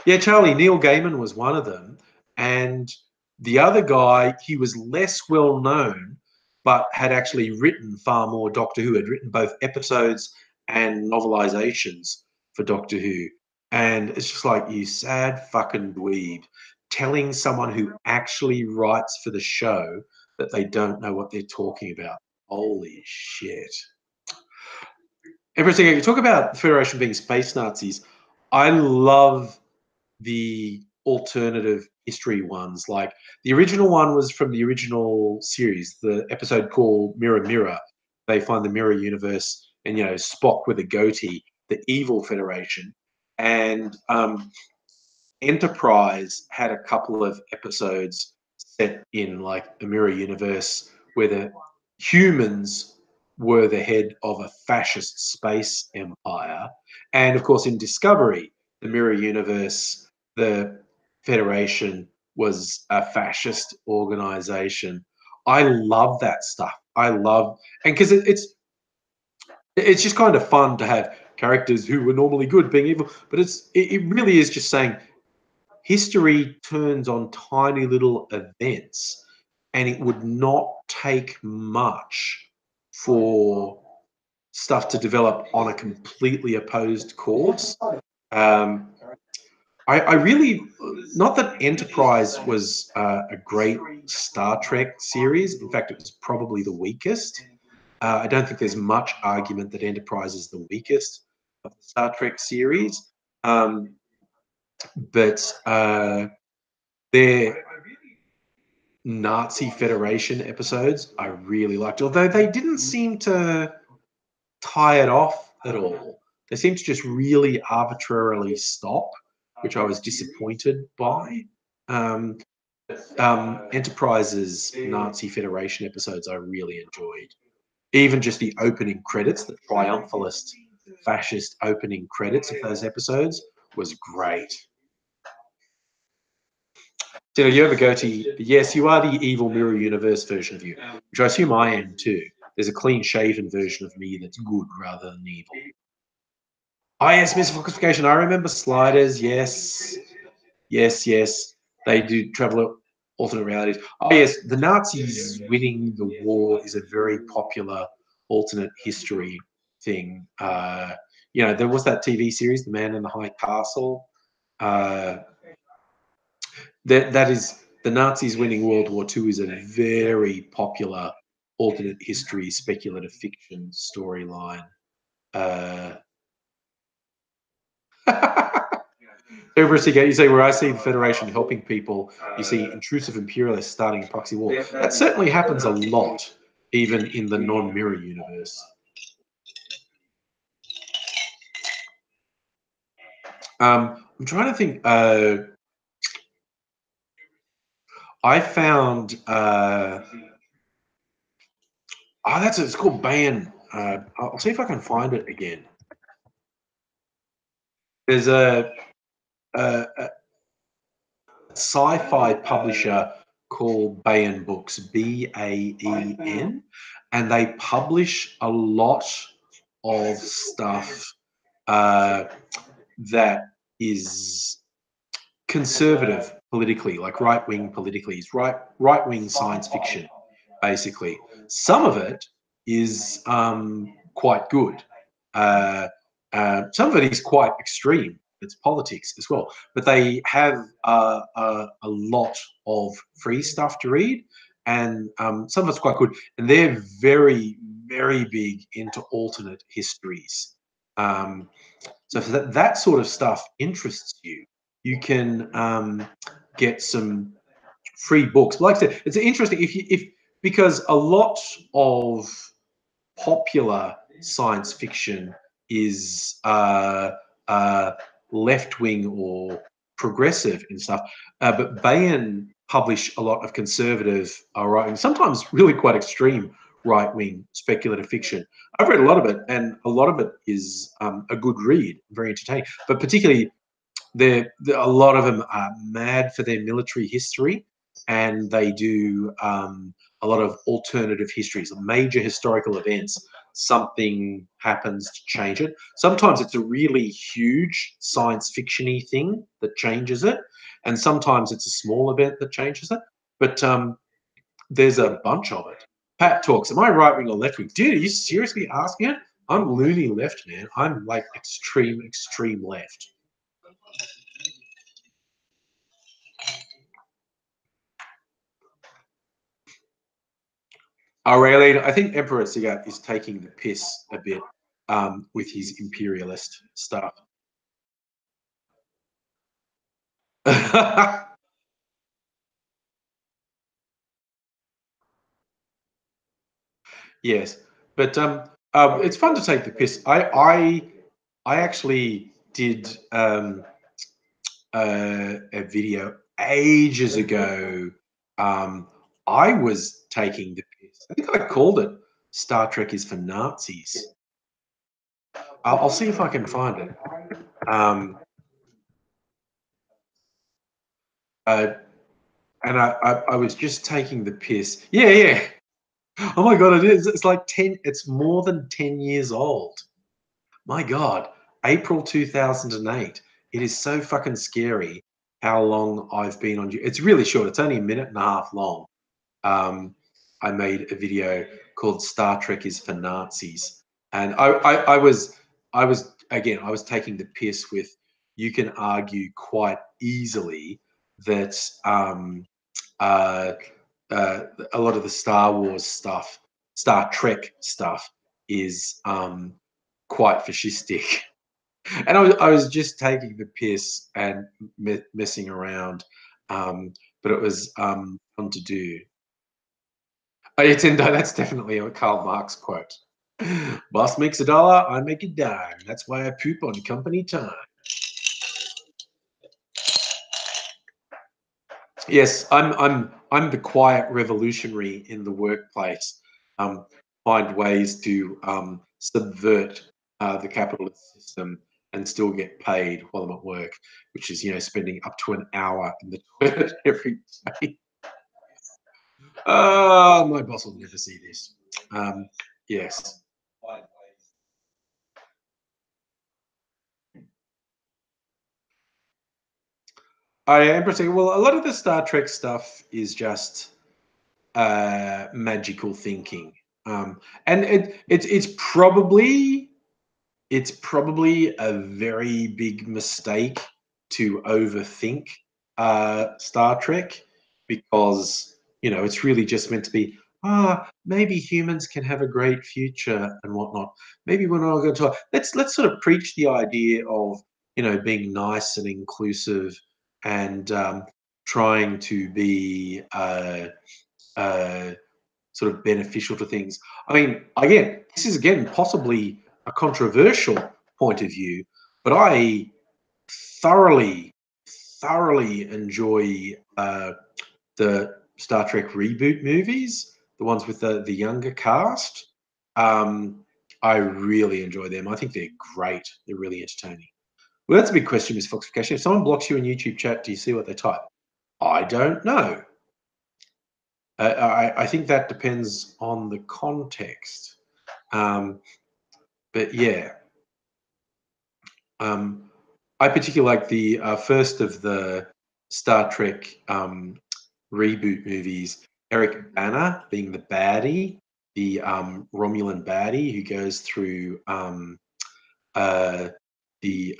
Yeah, Charlie, Neil Gaiman was one of them. And the other guy, he was less well known, but had actually written far more Doctor Who, had written both episodes and novelizations for Doctor Who. And it's just like, you sad fucking dweeb, telling someone who actually writes for the show that they don't know what they're talking about. Holy shit. Everything you talk about the Federation being space Nazis. I love the alternative history ones. Like the original one was from the original series, the episode called Mirror Mirror. They find the mirror universe, and Spock with a goatee, the evil Federation, and Enterprise had a couple of episodes set in like a mirror universe where the humans were the head of a fascist space empire. And of course, in Discovery, the mirror universe, the Federation was a fascist organization. I love that stuff. I love, and because it's just kind of fun to have characters who were normally good being evil, but it really is just saying history turns on tiny little events, and it would not take much for stuff to develop on a completely opposed course. Um, I really, not that Enterprise was a great Star Trek series. In fact, it was probably the weakest. I don't think there's much argument that Enterprise is the weakest of the Star Trek series. But their Nazi Federation episodes I really liked, although they didn't seem to tie it off at all. They seemed to just really arbitrarily stop, which I was disappointed by. Um, Enterprise's Nazi Federation episodes I really enjoyed. Even just the opening credits, the triumphalist fascist opening credits of those episodes was great. So you have a goatee. Yes, you are the evil mirror universe version of you, which I assume I am too. There's a clean-shaven version of me that's good rather than evil. Oh yes, misclassification. I remember sliders. Yes, yes. They do travel alternate realities. Oh yes, the Nazis winning the war is a very popular alternate history thing. There was that TV series, The Man in the High Castle. That is the Nazis winning World War II is a very popular alternate history speculative fiction storyline. You say, where I see the Federation helping people, you see intrusive imperialists starting a proxy war. That certainly happens a lot, even in the non-mirror universe. I'm trying to think. I found. It's called Ban. I'll see if I can find it again. There's a sci-fi publisher called Baen Books, Baen, and they publish a lot of stuff that is conservative politically, like right-wing politically. It's right-wing science fiction, basically. Some of it is quite good. Some of it is quite extreme. It's politics as well, but they have a lot of free stuff to read, and some of it's quite good. And they're very, very big into alternate histories. Um, so if that sort of stuff interests you, you can get some free books. Like I said, it's interesting if because a lot of popular science fiction is left wing or progressive and stuff, but Bayan publish a lot of conservative right wing, sometimes really quite extreme right wing speculative fiction. I've read a lot of it, and a lot of it is a good read, very entertaining. But particularly a lot of them are mad for their military history, and they do a lot of alternative histories, major historical events. Something happens to change it. Sometimes it's a really huge science fiction-y thing that changes it, and sometimes it's a small event that changes it. But there's a bunch of it. Pat talks. Am I right wing or left wing? Dude, are you seriously asking it? I'm loony left, man. I'm like extreme, extreme left. Aurelian, I think Emperor Sigat is taking the piss a bit with his imperialist stuff. Yes, but it's fun to take the piss. I actually did a video ages ago. I was taking the piss. I think I called it "Star Trek is for Nazis." I'll see if I can find it. Um, uh, and I was just taking the piss. Yeah, yeah. Oh my god, it is. It's like 10. It's more than 10 years old. My god, April 2008. It is so fucking scary how long I've been on. It's really short. It's only a minute and a half long. I made a video called "Star Trek is for Nazis," and I was taking the piss with. You can argue quite easily that uh, a lot of the Star Wars stuff, Star Trek stuff, is quite fascistic. And I was just taking the piss and messing around, but it was fun to do. Oh, it's in, that's definitely a Karl Marx quote. Boss makes a dollar, I make a dime. That's why I poop on company time. Yes, I'm the quiet revolutionary in the workplace. Um, find ways to subvert the capitalist system and still get paid while I'm at work, which is spending up to an hour in the toilet every day. My boss will never see this. Yes. I am pretty well. A lot of the Star Trek stuff is just magical thinking, and it's probably a very big mistake to overthink Star Trek because it's really just meant to be maybe humans can have a great future and whatnot. Maybe we're not going to let's sort of preach the idea of being nice and inclusive and trying to be uh, sort of beneficial to things. I mean, again, this is again possibly a controversial point of view, but I thoroughly, thoroughly enjoy the Star Trek reboot movies, the ones with the younger cast. I really enjoy them. I think they're great. They're really entertaining. Well, that's a big question, Miss Foxification. If someone blocks you in YouTube chat, do you see what they type? I don't know. I think that depends on the context. Um, But yeah, I particularly like the first of the Star Trek reboot movies. Eric Bana being the baddie, the Romulan baddie who goes through uh, the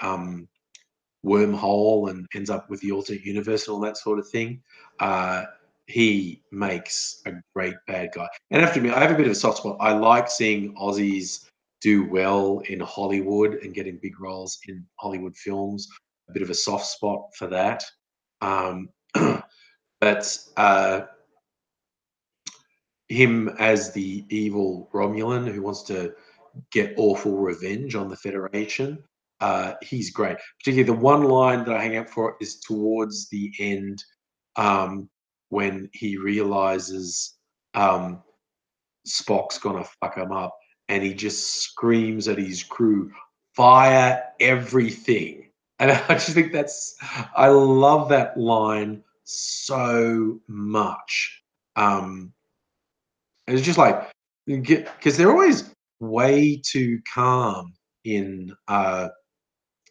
wormhole and ends up with the alternate universe and all that sort of thing. Uh, he makes a great bad guy. And I have to admit, I have a bit of a soft spot. I like seeing Aussies do well in Hollywood and getting big roles in Hollywood films. A bit of a soft spot for that. Um, but him as the evil Romulan who wants to get awful revenge on the Federation. He's great. Particularly the one line that I hang out for is towards the end when he realizes Spock's gonna fuck him up, and he just screams at his crew, "Fire everything!" And I just think I love that line so much. It's just like because they're always way too calm in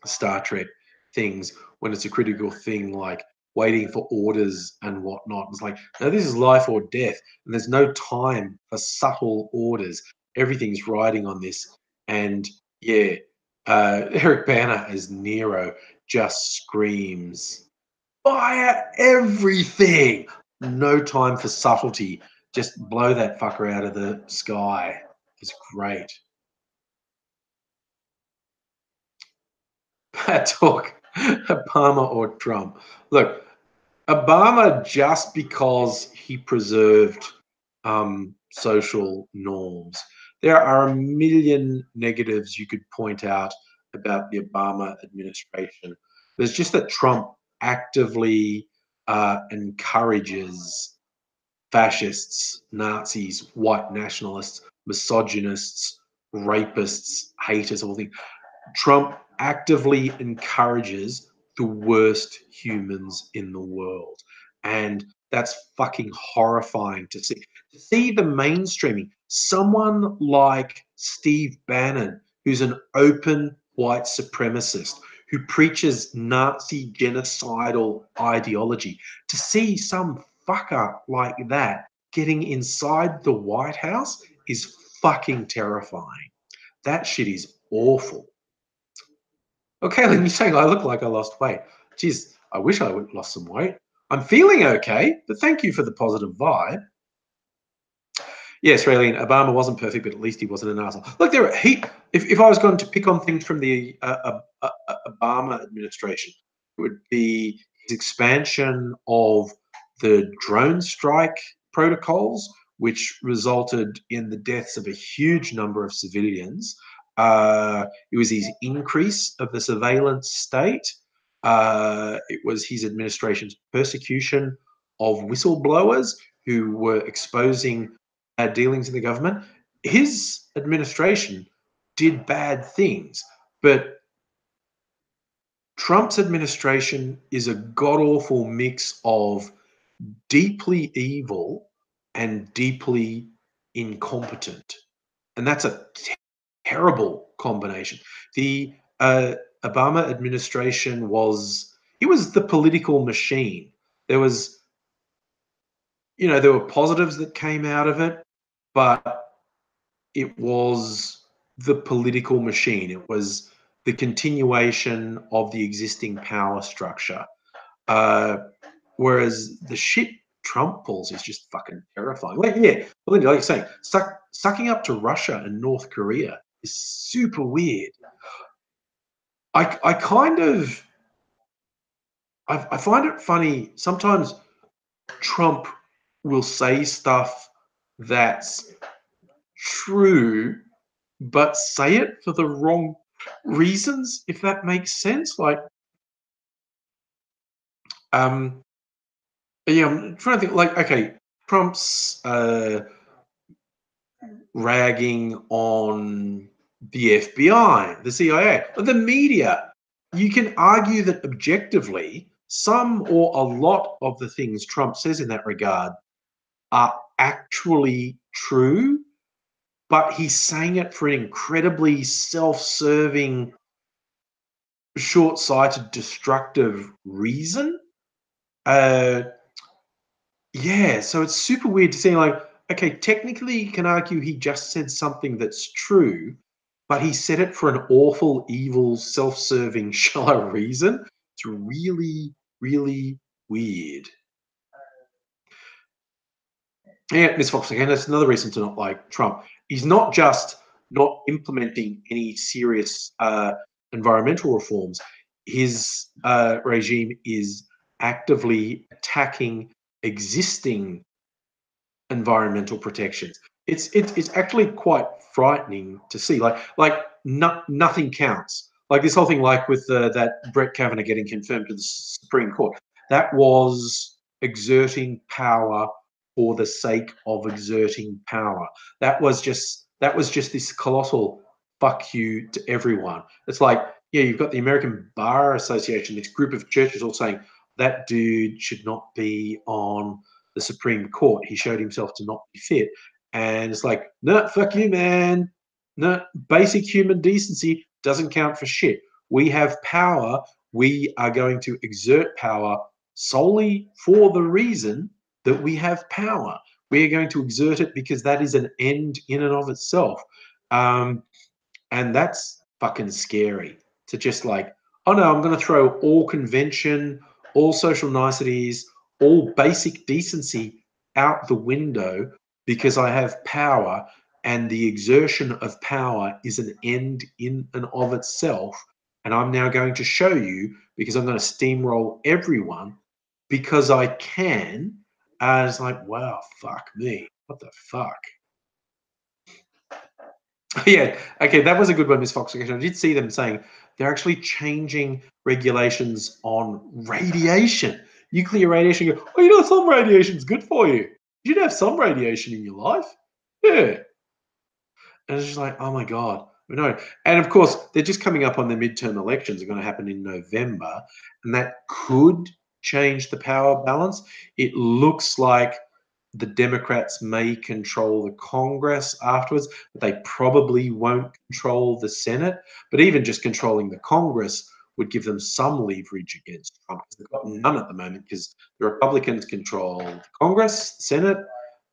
Star Trek things when it's a critical thing like waiting for orders and whatnot. It's like, no, this is life or death, and there's no time for subtle orders. Everything's riding on this. And yeah, Eric Bana as Nero just screams, fire everything! No time for subtlety. Just blow that fucker out of the sky. It's great. Bad talk. Obama or Trump. Look, Obama just because he preserved social norms. There are a million negatives you could point out about the Obama administration. There's just that Trump actively encourages fascists, Nazis, white nationalists, misogynists, rapists, haters, all things. Trump actively encourages the worst humans in the world. And that's fucking horrifying to see. To see the mainstreaming, someone like Steve Bannon, who's an open white supremacist, who preaches Nazi genocidal ideology, to see some fucker like that getting inside the White House is fucking terrifying. That shit is awful. Okay, Caitlin, you're saying I look like I lost weight. Geez, I wish I would lost some weight. I'm feeling okay, but thank you for the positive vibe. Yes, Raylene, Obama wasn't perfect, but at least he wasn't an asshole. Look, if I was going to pick on things from the Obama administration, it would be his expansion of the drone strike protocols, which resulted in the deaths of a huge number of civilians. It was his increase of the surveillance state. It was his administration's persecution of whistleblowers who were exposing dealings in the government. His administration did bad things, but Trump's administration is a god awful mix of deeply evil and deeply incompetent. And that's a terrible combination. The Obama administration it was the political machine. There was, there were positives that came out of it, but it was the political machine. It was the continuation of the existing power structure. Whereas the shit Trump pulls is just fucking terrifying. Like, yeah, Belinda, like you're saying, sucking up to Russia and North Korea is super weird. I kind of I find it funny sometimes. Trump will say stuff that's true, but say it for the wrong reasons, if that makes sense. Like, um, yeah, I'm trying to think. Like, okay, Trump's ragging on the FBI, the CIA, the media. You can argue that objectively, some or a lot of the things Trump says in that regard are actually true, but he's saying it for an incredibly self-serving, short-sighted, destructive reason. Yeah, so it's super weird to see, like, okay, technically you can argue he just said something that's true, but he said it for an awful, evil, self-serving, shallow reason. It's really, really weird. Yeah, Miss Fox again. That's another reason to not like Trump. He's not just not implementing any serious environmental reforms. His regime is actively attacking existing environmental protections. It's actually quite frightening to see. Nothing counts. Like this whole thing, like with that Brett Kavanaugh getting confirmed to the Supreme Court, that was exerting power for the sake of exerting power. That was just this colossal fuck you to everyone. It's like, yeah, you've got the American Bar Association, this group of churches all saying that dude should not be on the Supreme Court. He showed himself to not be fit. And it's like, no, fuck you, man. No, basic human decency doesn't count for shit. We have power. We are going to exert power solely for the reason that we have power. We are going to exert it because that is an end in and of itself. And that's fucking scary to just like, oh no, I'm going to throw all convention, all social niceties, all basic decency out the window because I have power, and the exertion of power is an end in and of itself. And I'm now going to show you because I'm going to steamroll everyone because I can. And it's like, wow, fuck me. What the fuck? Yeah, okay, that was a good one, Miss Fox. I did see them saying they're actually changing regulations on radiation, nuclear radiation. Oh, some radiation's good for you. You should have some radiation in your life. Yeah. And it's just like, oh my God, no. And of course, they're just coming up on the midterm elections are going to happen in November, and that could change the power balance. It looks like the Democrats may control the Congress afterwards, but they probably won't control the Senate. But even just controlling the Congress would give them some leverage against Trump. They've got none at the moment because the Republicans control the Congress, the Senate,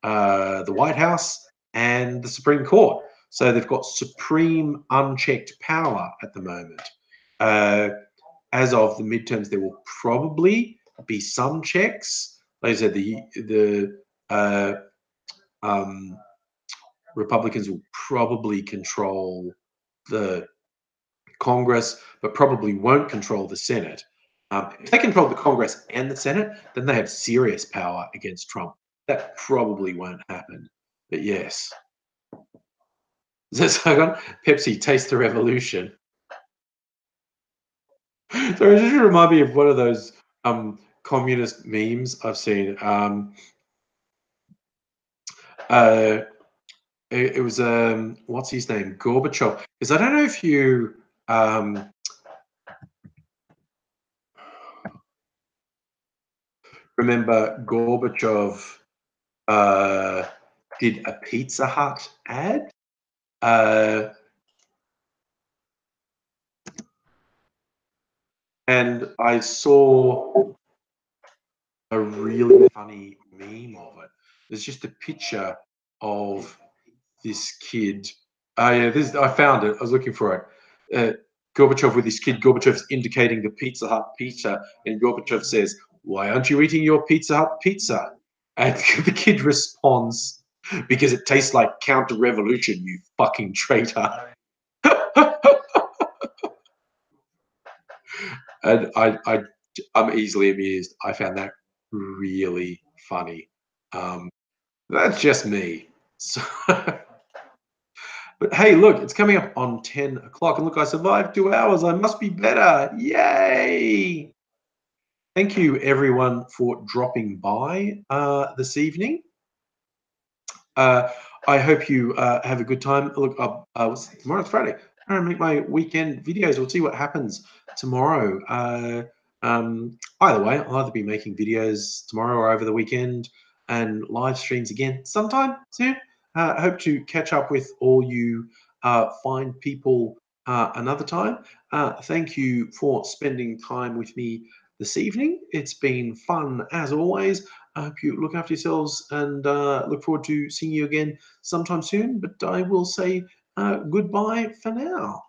the White House, and the Supreme Court. So they've got supreme unchecked power at the moment. As of the midterms, there will probably be some checks. Like I said, the Republicans will probably control the Congress, but probably won't control the Senate. If they control the Congress and the Senate, then they have serious power against Trump. That probably won't happen. But yes. So Pepsi, taste the revolution. Sorry, it just remind me of one of those communist memes I've seen. It was what's his name, Gorbachev. Because I don't know if you remember Gorbachev did a Pizza Hut ad. And I saw a really funny meme of it. There's just a picture of this kid. Yeah, I found it. I was looking for it. Gorbachev with his kid. Gorbachev's indicating the Pizza Hut pizza, and Gorbachev says, "Why aren't you eating your Pizza Hut pizza?" And the kid responds, "Because it tastes like counter-revolution, you fucking traitor." And I'm easily amused. I found that really funny. That's just me. So, but hey, look, it's coming up on 10 o'clock. And look, I survived 2 hours. I must be better. Yay! Thank you, everyone, for dropping by this evening. I hope you have a good time. Look, tomorrow's Friday. I'm going to make my weekend videos. We'll see what happens tomorrow. Either way, I'll either be making videos tomorrow or over the weekend and live streams again sometime soon. Hope to catch up with all you fine people another time. Thank you for spending time with me this evening. It's been fun as always. I hope you look after yourselves and look forward to seeing you again sometime soon. But I will say goodbye for now.